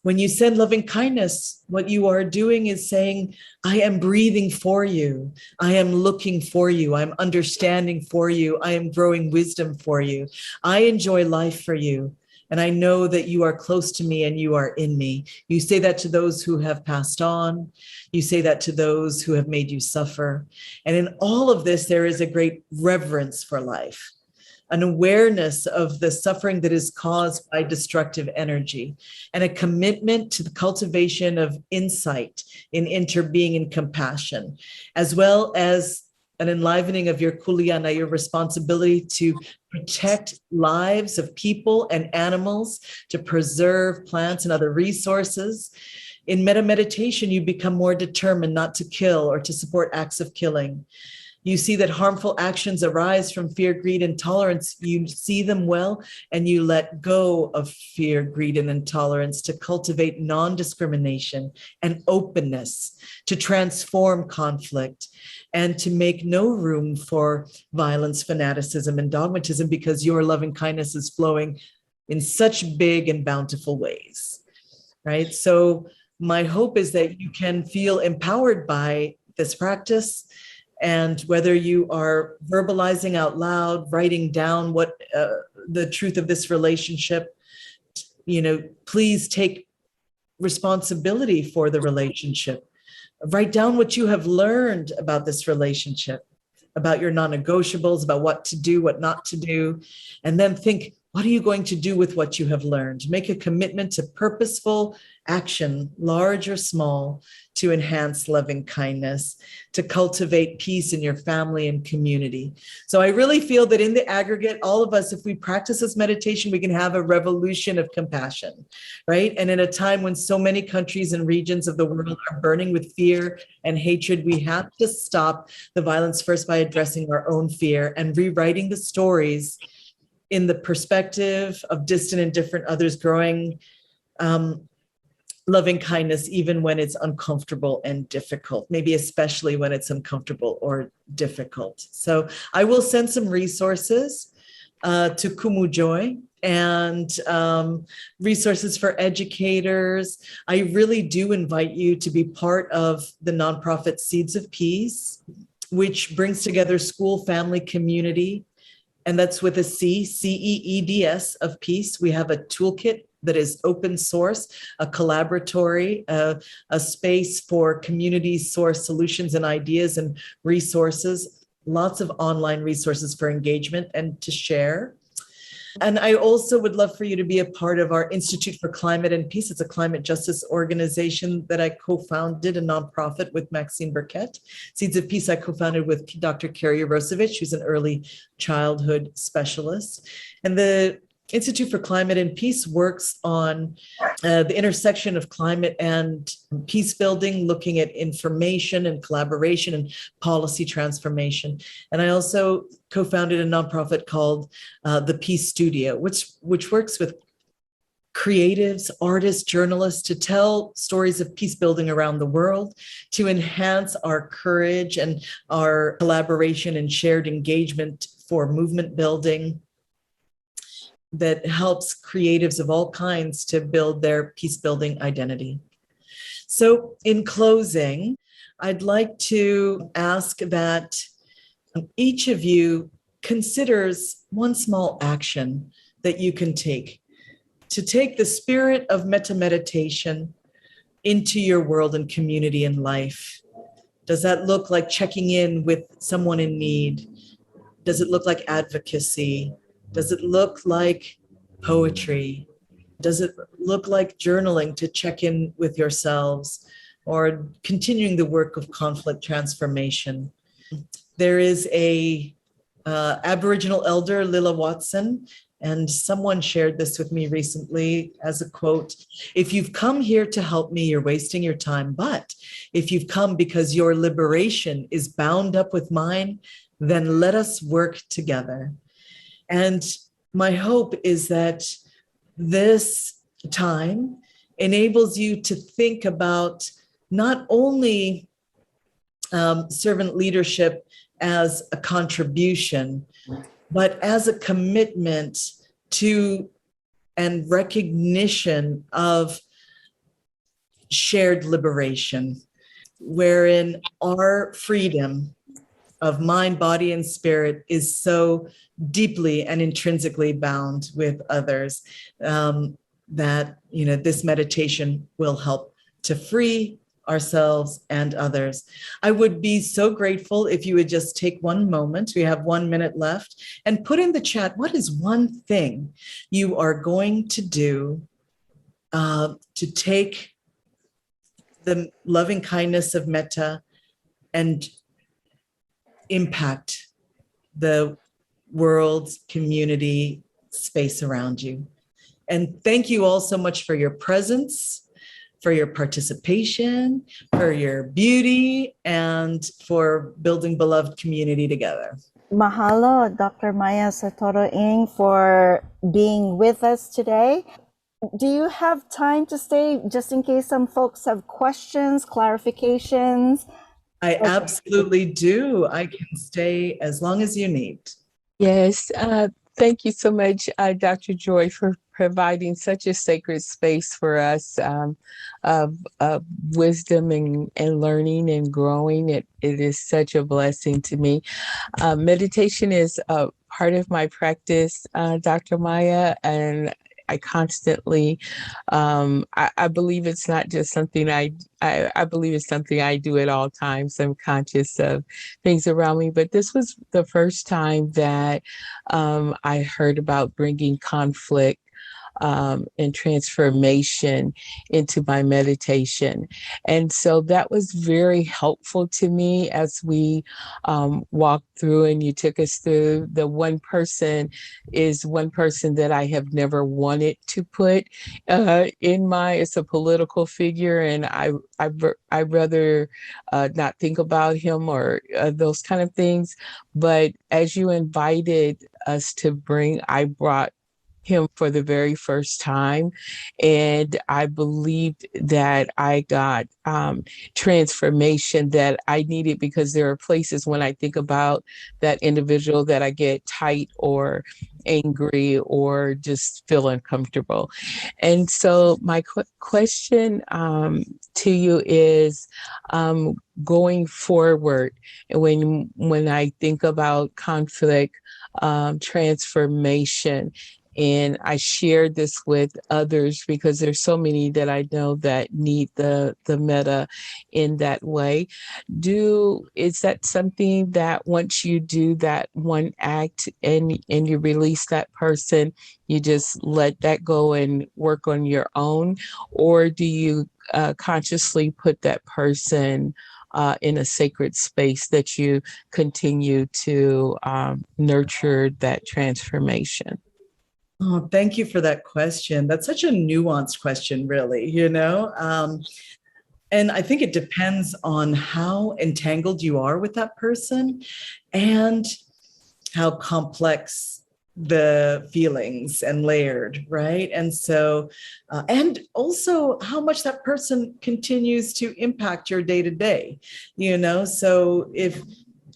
When you send loving kindness, what you are doing is saying, I am breathing for you. I am looking for you. I'm understanding for you. I am growing wisdom for you. I enjoy life for you. And I know that you are close to me and you are in me. You say that to those who have passed on. You say that to those who have made you suffer. And in all of this, there is a great reverence for life, an awareness of the suffering that is caused by destructive energy, and a commitment to the cultivation of insight in interbeing and compassion, as well as an enlivening of your kuleana, your responsibility to protect lives of people and animals, to preserve plants and other resources. In Metta Meditation, you become more determined not to kill or to support acts of killing. You see that harmful actions arise from fear, greed, and intolerance. You see them well, and you let go of fear, greed, and intolerance to cultivate non-discrimination and openness, to transform conflict, and to make no room for violence, fanaticism, and dogmatism, because your loving kindness is flowing in such big and bountiful ways, right? So my hope is that you can feel empowered by this practice. And whether you are verbalizing out loud, writing down what the truth of this relationship, please take responsibility for the relationship. Write down what you have learned about this relationship, about your non-negotiables, about what to do, what not to do. And then think, What are you going to do with what you have learned? Make a commitment to purposeful action, large or small, to enhance loving kindness, to cultivate peace in your family and community. So I really feel that in the aggregate, all of us, if we practice this meditation, we can have a revolution of compassion, right? And in a time when so many countries and regions of the world are burning with fear and hatred, we have to stop the violence first by addressing our own fear and rewriting the stories in the perspective of distant and different others, growing loving kindness, even when it's uncomfortable and difficult, maybe especially when it's uncomfortable or difficult. So I will send some resources to Kumu Joy and resources for educators. I really do invite you to be part of the nonprofit Seeds of Peace, which brings together school, family, community, and that's with a C, CEEDS of peace. We have a toolkit that is open source, a collaboratory, a space for community source solutions and ideas and resources, lots of online resources for engagement and to share. And I also would love for you to be a part of our Institute for Climate and Peace. It's a climate justice organization that I co-founded, a nonprofit with Maxine Burkett. Seeds of Peace I co-founded with Dr. Carrie Rosevich, who's an early childhood specialist. And the Institute for Climate and Peace works on the intersection of climate and peace building, looking at information and collaboration and policy transformation. And I also co-founded a nonprofit called the Peace Studio, which works with creatives, artists, journalists to tell stories of peace building around the world, to enhance our courage and our collaboration and shared engagement for movement building that helps creatives of all kinds to build their peace building identity. So in closing, I'd like to ask that each of you considers one small action that you can take to take the spirit of Metta Meditation into your world and community and life. Does that look like checking in with someone in need? Does it look like advocacy? Does it look like poetry? Does it look like journaling to check in with yourselves or continuing the work of conflict transformation? There is a Aboriginal elder, Lilla Watson, and someone shared this with me recently as a quote: "If you've come here to help me, you're wasting your time. But if you've come because your liberation is bound up with mine, then let us work together." And my hope is that this time enables you to think about not only servant leadership as a contribution, but as a commitment to and recognition of shared liberation, wherein our freedom of mind, body, and spirit is so deeply and intrinsically bound with others that this meditation will help to free ourselves and others. I would be so grateful if you would just take one moment, we have 1 minute left, and put in the chat, what is one thing you are going to do to take the loving kindness of metta and impact the world's community space around you. And thank you all so much for your presence, for your participation, for your beauty, and for building beloved community together. Mahalo, Dr. Maya Soetoro-Ng, for being with us today. Do you have time to stay just in case some folks have questions, clarifications? I absolutely do. I can stay as long as you need. Yes. Thank you so much, Dr. Joy, for providing such a sacred space for us of wisdom and learning and growing. It is such a blessing to me. Meditation is a part of my practice, Dr. Maya, and I constantly, I believe it's not just something I believe it's something I do at all times. I'm conscious of things around me, but this was the first time that I heard about bringing conflict and transformation into my meditation. And so that was very helpful to me as we walked through and you took us through. The one person is one person that I have never wanted to put it's a political figure, and I'd rather not think about him or those kind of things. But as you invited us to I brought him for the very first time. And I believed that I got transformation that I needed, because there are places when I think about that individual that I get tight or angry or just feel uncomfortable. And so my question to you is, going forward, when I think about conflict, transformation, and I shared this with others because there's so many that I know that need the metta in that way. Is that something that once you do that one act and you release that person, you just let that go and work on your own? Or do you consciously put that person in a sacred space that you continue to nurture that transformation? Oh, thank you for that question. That's such a nuanced question, really, you know? And I think it depends on how entangled you are with that person and how complex the feelings and layered, right? And so, and also how much that person continues to impact your day to day, you know? So if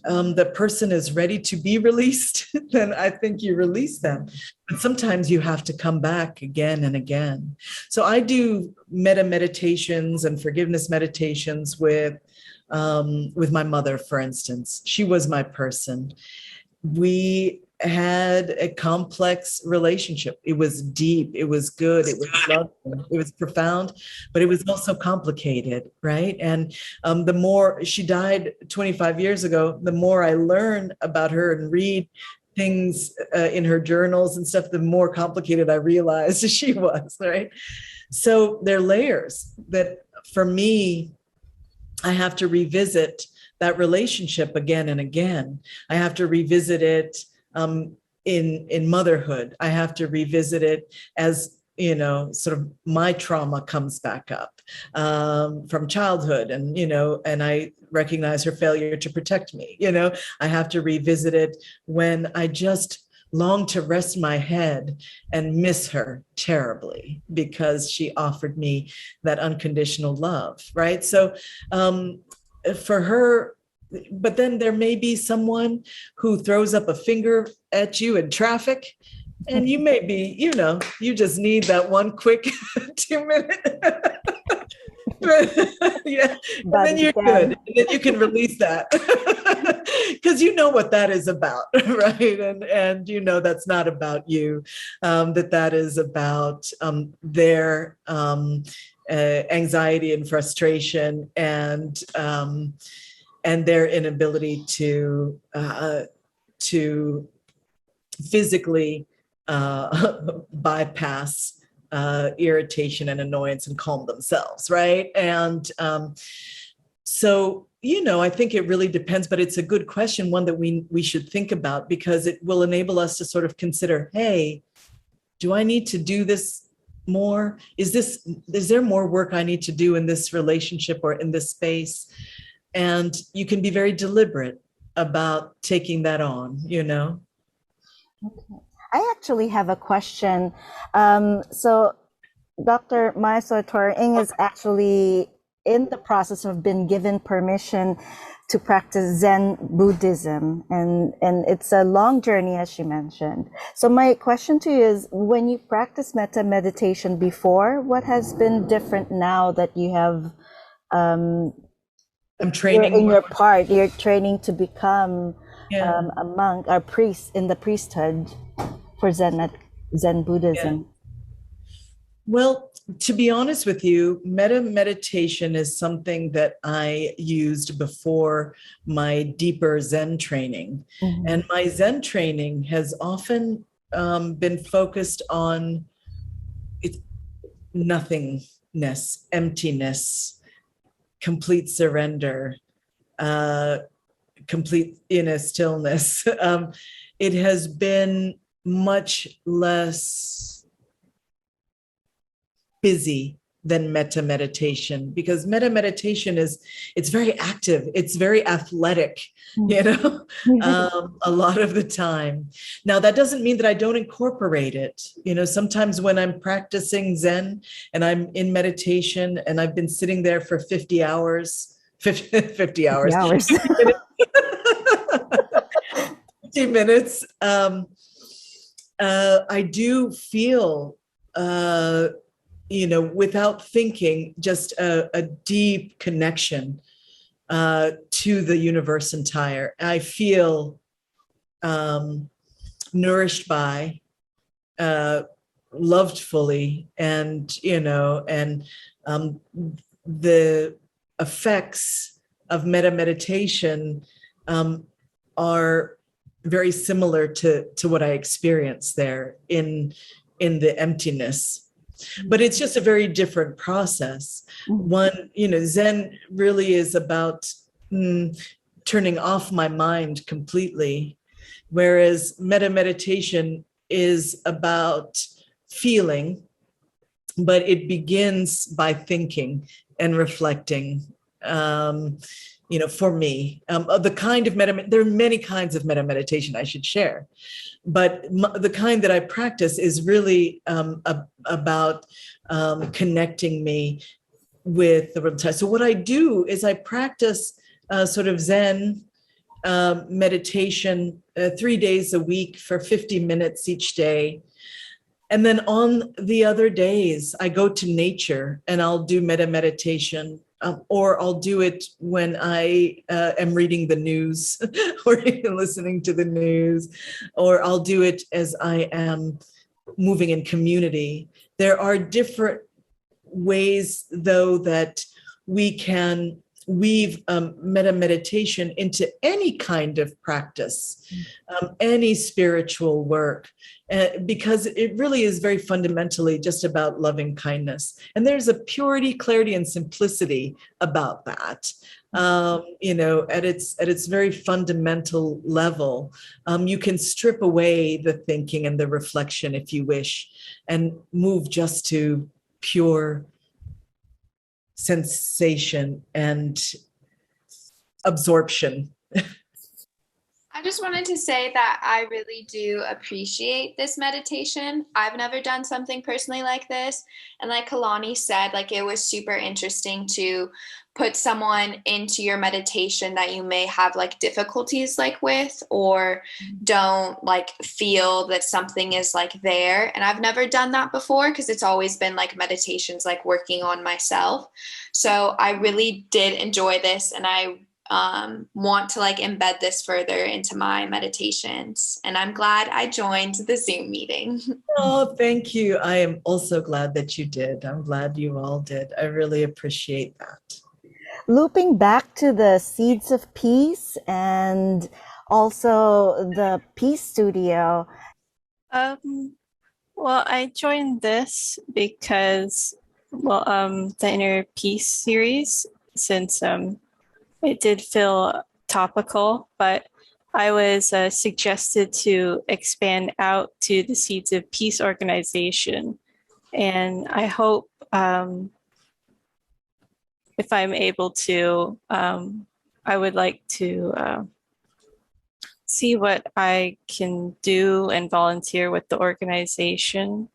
the person is ready to be released, then I think you release them. But sometimes you have to come back again and again. So I do metta meditations and forgiveness meditations with my mother, for instance. She was my person. We had a complex relationship. It was deep, it was good, it was loving, it was profound, but it was also complicated, right? And the more she died 25 years ago, the more I learn about her and read things in her journals and stuff, the more complicated I realized she was, right? So there are layers that for me, I have to revisit that relationship again and again. I have to revisit it in motherhood. I have to revisit it as, you know, sort of my trauma comes back up from childhood, and, you know, and I recognize her failure to protect me. You know, I have to revisit it when I just long to rest my head and miss her terribly because she offered me that unconditional love, right? So for her, but then there may be someone who throws up a finger at you in traffic, and you may be, you know, you just need that one quick 2-minute. Yeah, and then you're good. And then you can release that because you know what that is about, right? And you know that's not about you. That is about their anxiety and frustration and their inability to physically bypass irritation and annoyance and calm themselves, right? And so, you know, I think it really depends, but it's a good question, one that we should think about, because it will enable us to sort of consider, hey, do I need to do this more? Is there more work I need to do in this relationship or in this space? And you can be very deliberate about taking that on, you know? Okay. I actually have a question. So Dr. Maya Soetoro-Ng is actually in the process of being given permission to practice Zen Buddhism. And it's a long journey, as she mentioned. So my question to you is, when you practiced metta meditation before, what has been different now that you have I'm training in your part, you're training to become a monk or priest in the priesthood for Zen Buddhism? Well, to be honest with you, Metta meditation is something that I used before my deeper Zen training. Mhm. And my Zen training has often been focused on nothingness, emptiness, complete surrender, complete inner stillness. It has been much less busy than metta meditation, because metta meditation it's very active, it's very athletic, a lot of the time. Now, that doesn't mean that I don't incorporate it. Sometimes when I'm practicing Zen and I'm in meditation and I've been sitting there for 50 hours, 50 hours, 50 minutes, I do feel, without thinking, just a deep connection to the universe entire. I feel nourished by, loved fully, and the effects of metta meditation are very similar to what I experienced there in the emptiness. But it's just a very different process. One, Zen really is about turning off my mind completely, whereas metta meditation is about feeling, but it begins by thinking and reflecting. For me, the kind of there are many kinds of metta meditation I should share, but the kind that I practice is really about connecting me with the world. So what I do is I practice sort of Zen meditation 3 days a week for 50 minutes each day. And then on the other days, I go to nature and I'll do metta meditation. Or I'll do it when I am reading the news or listening to the news, or I'll do it as I am moving in community. There are different ways, though, that we can weave metta meditation into any kind of practice, any spiritual work, because it really is very fundamentally just about loving kindness. And there's a purity, clarity, and simplicity about that. At its very fundamental level, you can strip away the thinking and the reflection if you wish, and move just to pure sensation and absorption. I just wanted to say that I really do appreciate this meditation. I've never done something personally like this. And like Kalani said, it was super interesting to put someone into your meditation that you may have difficulties with, or don't feel that something is there. And I've never done that before, because it's always been meditations working on myself. So I really did enjoy this, and I want to embed this further into my meditations. And I'm glad I joined the Zoom meeting. Oh, thank you. I am also glad that you did. I'm glad you all did. I really appreciate that. Looping back to the Seeds of Peace and also the Peace Studio. Well, I joined this because, the Inner Peace series, since it did feel topical, but I was suggested to expand out to the Seeds of Peace organization. And I hope if I'm able to, I would like to see what I can do and volunteer with the organization.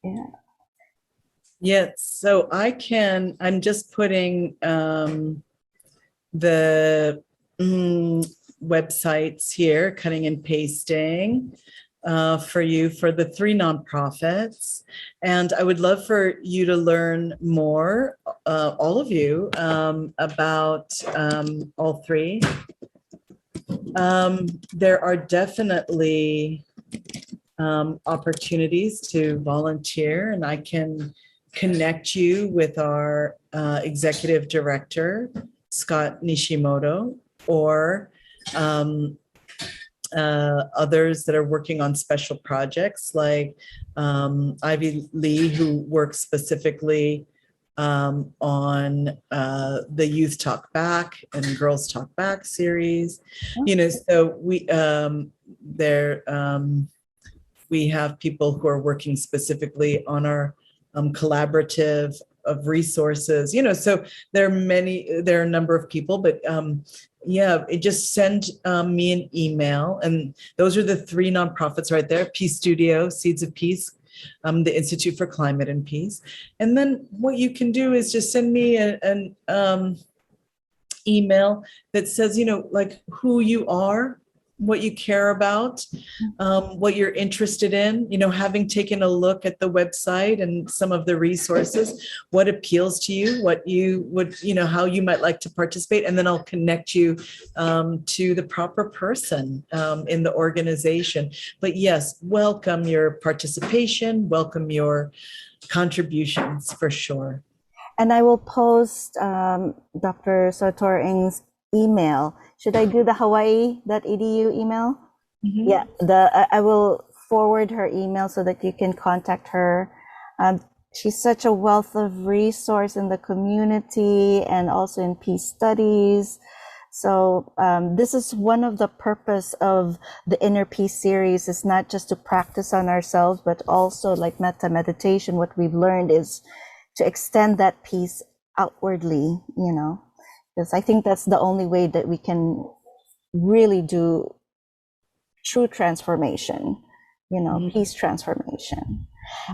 Yeah. Yes, so I'm just putting the websites here, cutting and pasting for you for the 3 nonprofits. And I would love for you to learn more, all of you, about all 3. There are definitely opportunities to volunteer, and I can connect you with our executive director, Scott Nishimoto, or others that are working on special projects like Ivy Lee, who works specifically on the Youth Talk Back and Girls Talk Back series. So we have people who are working specifically on our collaborative of resources, so there are a number of people, but just send me an email. And those are the 3 nonprofits right there: Peace Studio, Seeds of Peace, the Institute for Climate and Peace. And then what you can do is just send me an email that says, like who you are, what you care about, what you're interested in, having taken a look at the website and some of the resources, what appeals to you, what you would, how you might like to participate. And then I'll connect you to the proper person in the organization. But yes, welcome your participation, welcome your contributions for sure. And I will post Dr. Soetoro-Ng's email. Should I do the hawaii.edu email? Mm-hmm. Yeah, I will forward her email so that you can contact her. She's such a wealth of resource in the community and also in peace studies. So this is one of the purpose of the Inner Peace series, is not just to practice on ourselves, but also like Metta Meditation. What we've learned is to extend that peace outwardly, because I think that's the only way that we can really do true transformation, peace transformation.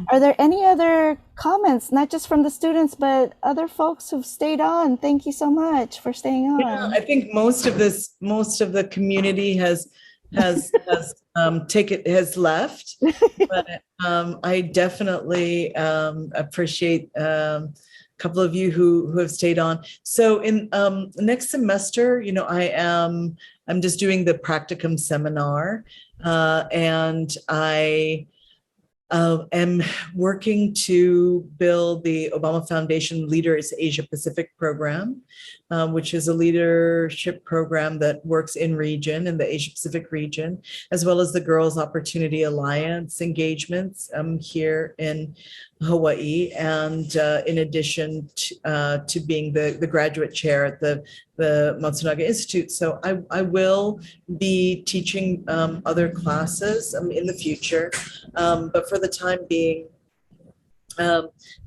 Are there any other comments, not just from the students, but other folks who've stayed on? Thank you so much for staying on. Yeah, I think most of the community has left, but I definitely appreciate couple of you who have stayed on. So in next semester, I'm just doing the practicum seminar, and I am working to build the Obama Foundation Leaders Asia Pacific program, which is a leadership program that works in the Asia Pacific region, as well as the Girls Opportunity Alliance engagements here in Hawaii, and in addition to being the graduate chair at the Matsunaga Institute. So I will be teaching other classes in the future, but for the time being,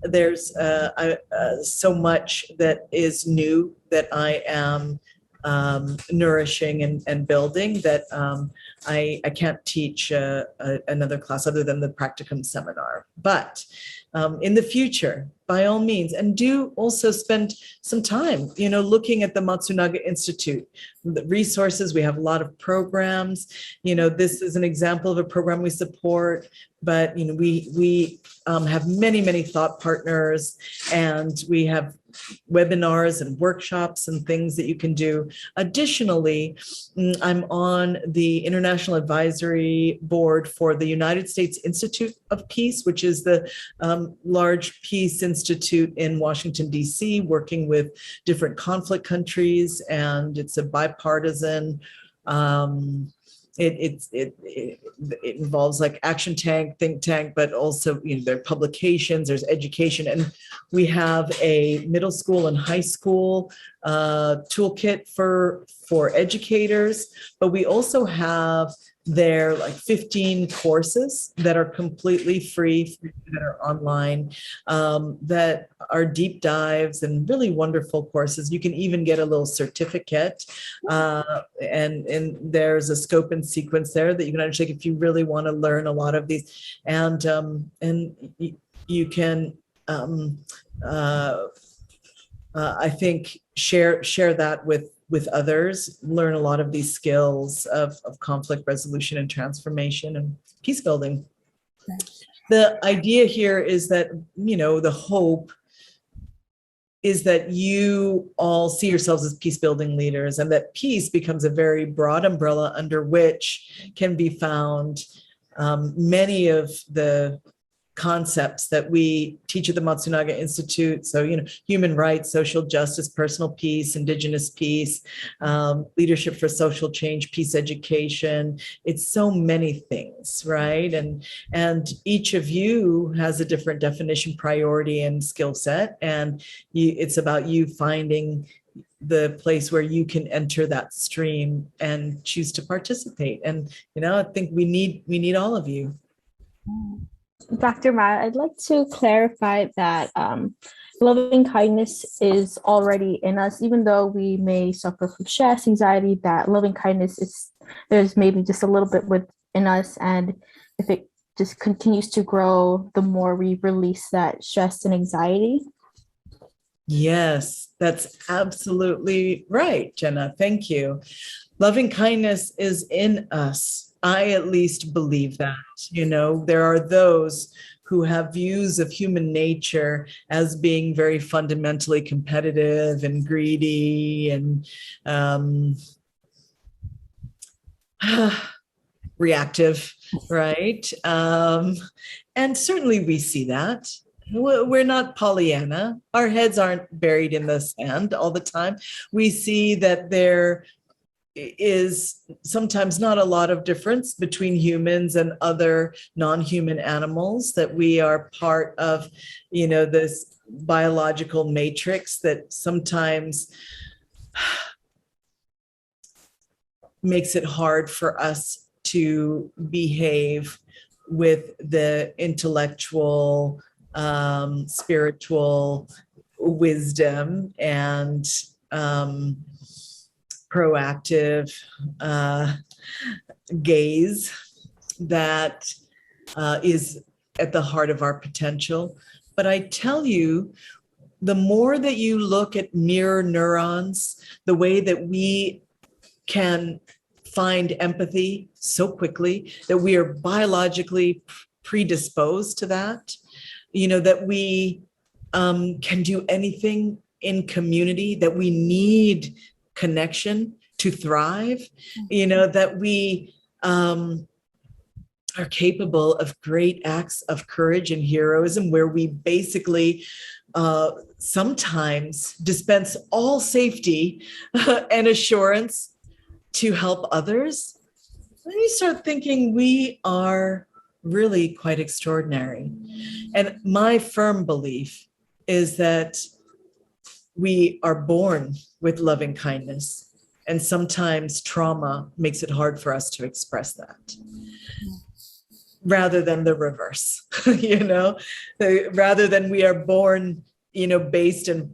there's so much that is new that I am nourishing and building that I can't teach another class other than the practicum seminar. But in the future, by all means, and do also spend some time, looking at the Matsunaga Institute, the resources. We have a lot of programs. This is an example of a program we support, but we have many thought partners, and we have webinars and workshops and things that you can do. Additionally, I'm on the International Advisory Board for the United States Institute of Peace, which is the large peace institute in Washington, D.C., working with different conflict countries, and it's a bipartisan it involves like action tank, think tank, but also there are publications, there's education, and we have a middle school and high school toolkit for educators, but we also have there like 15 courses that are completely free, that are online, that are deep dives and really wonderful courses. You can even get a little certificate, and there's a scope and sequence there that you can undertake if you really want to learn a lot of these, and you can I think share that with others, learn a lot of these skills of conflict resolution and transformation and peace building. The idea here is that, the hope is that you all see yourselves as peace building leaders, and that peace becomes a very broad umbrella under which can be found many of the concepts that we teach at the Matsunaga Institute. So, human rights, social justice, personal peace, indigenous peace, leadership for social change, peace education. It's so many things, right? And each of you has a different definition, priority, and skill set. And it's about you finding the place where you can enter that stream and choose to participate. And, I think we need all of you. Dr. Maya, I'd like to clarify that loving kindness is already in us, even though we may suffer from stress, anxiety, that loving kindness there's maybe just a little bit within us. And if it just continues to grow, the more we release that stress and anxiety. Yes, that's absolutely right, Jenna. Thank you. Loving kindness is in us. I at least believe that. There are those who have views of human nature as being very fundamentally competitive and greedy and reactive, right? And certainly we see that. We're not Pollyanna. Our heads aren't buried in the sand all the time. We see that there is sometimes not a lot of difference between humans and other non-human animals, that we are part of, this biological matrix that sometimes makes it hard for us to behave with the intellectual, spiritual wisdom and proactive gaze that is at the heart of our potential. But I tell you, the more that you look at mirror neurons, the way that we can find empathy so quickly, that we are biologically predisposed to that, that we can do anything in community, that we need connection to thrive, that we are capable of great acts of courage and heroism, where we basically sometimes dispense all safety and assurance to help others. Then you start thinking we are really quite extraordinary. And my firm belief is that we are born with loving kindness, and sometimes trauma makes it hard for us to express that, rather than the reverse. Rather than we are born based and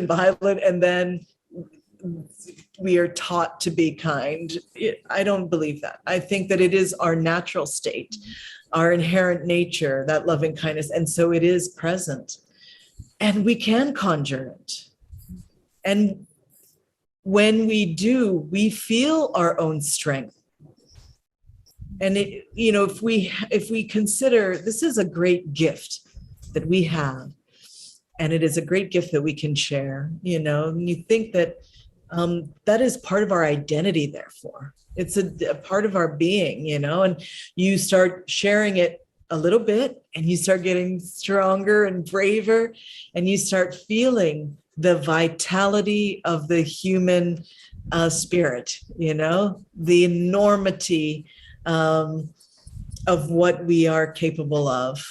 violent, and then we are taught to be kind. I don't believe that. I think that it is our natural state, our inherent nature, that loving kindness, and so it is present. And we can conjure it. And when we do, we feel our own strength. And if we consider this is a great gift that we have, and it is a great gift that we can share, and you think that that is part of our identity, therefore. It's a part of our being, and you start sharing it a little bit, and you start getting stronger and braver, and you start feeling the vitality of the human spirit, the enormity of what we are capable of.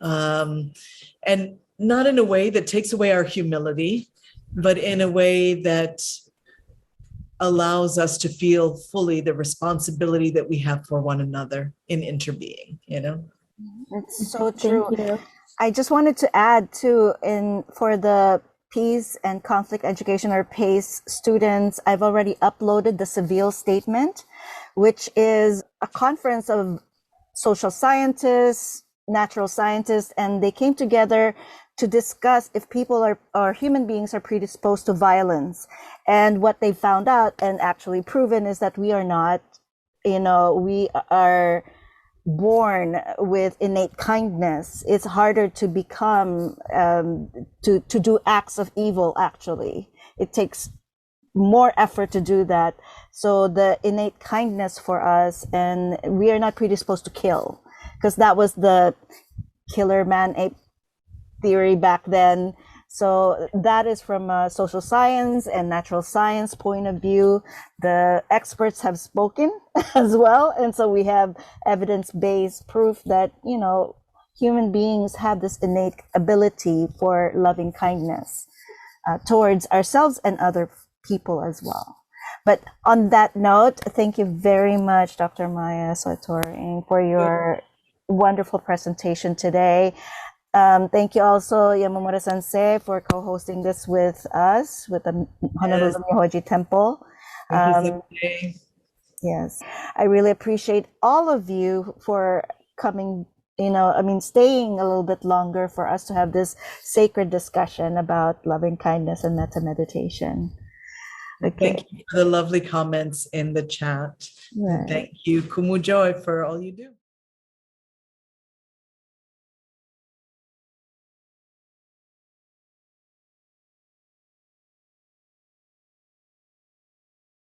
And not in a way that takes away our humility, but in a way that allows us to feel fully the responsibility that we have for one another in interbeing, It's so true. I just wanted to add too, for the Peace and Conflict Education, or PACE students, I've already uploaded the Seville Statement, which is a conference of social scientists, natural scientists, and they came together to discuss if people or human beings are predisposed to violence. And what they found out and actually proven is that we are not. We are born with innate kindness. It's harder to become to do acts of evil. Actually, it takes more effort to do that. So the innate kindness for us, and we are not predisposed to kill, because that was the killer man ape theory back then. So that is from a social science and natural science point of view. The experts have spoken as well. And so we have evidence-based proof that, you know, human beings have this innate ability for loving kindness towards ourselves and other people as well. But on that note, thank you very much, Dr. Maya Soetoro-Ng, for your wonderful presentation today. Thank you also, Yamamura Sensei, for co-hosting this with us, with the Honolulu Myohoji Temple. Yes, I really appreciate all of you for coming, you know, I mean, staying a little bit longer for us to have this sacred discussion about loving kindness and metta meditation. Okay. Thank you for the lovely comments in the chat. Right. Thank you, Kumu Joy, for all you do.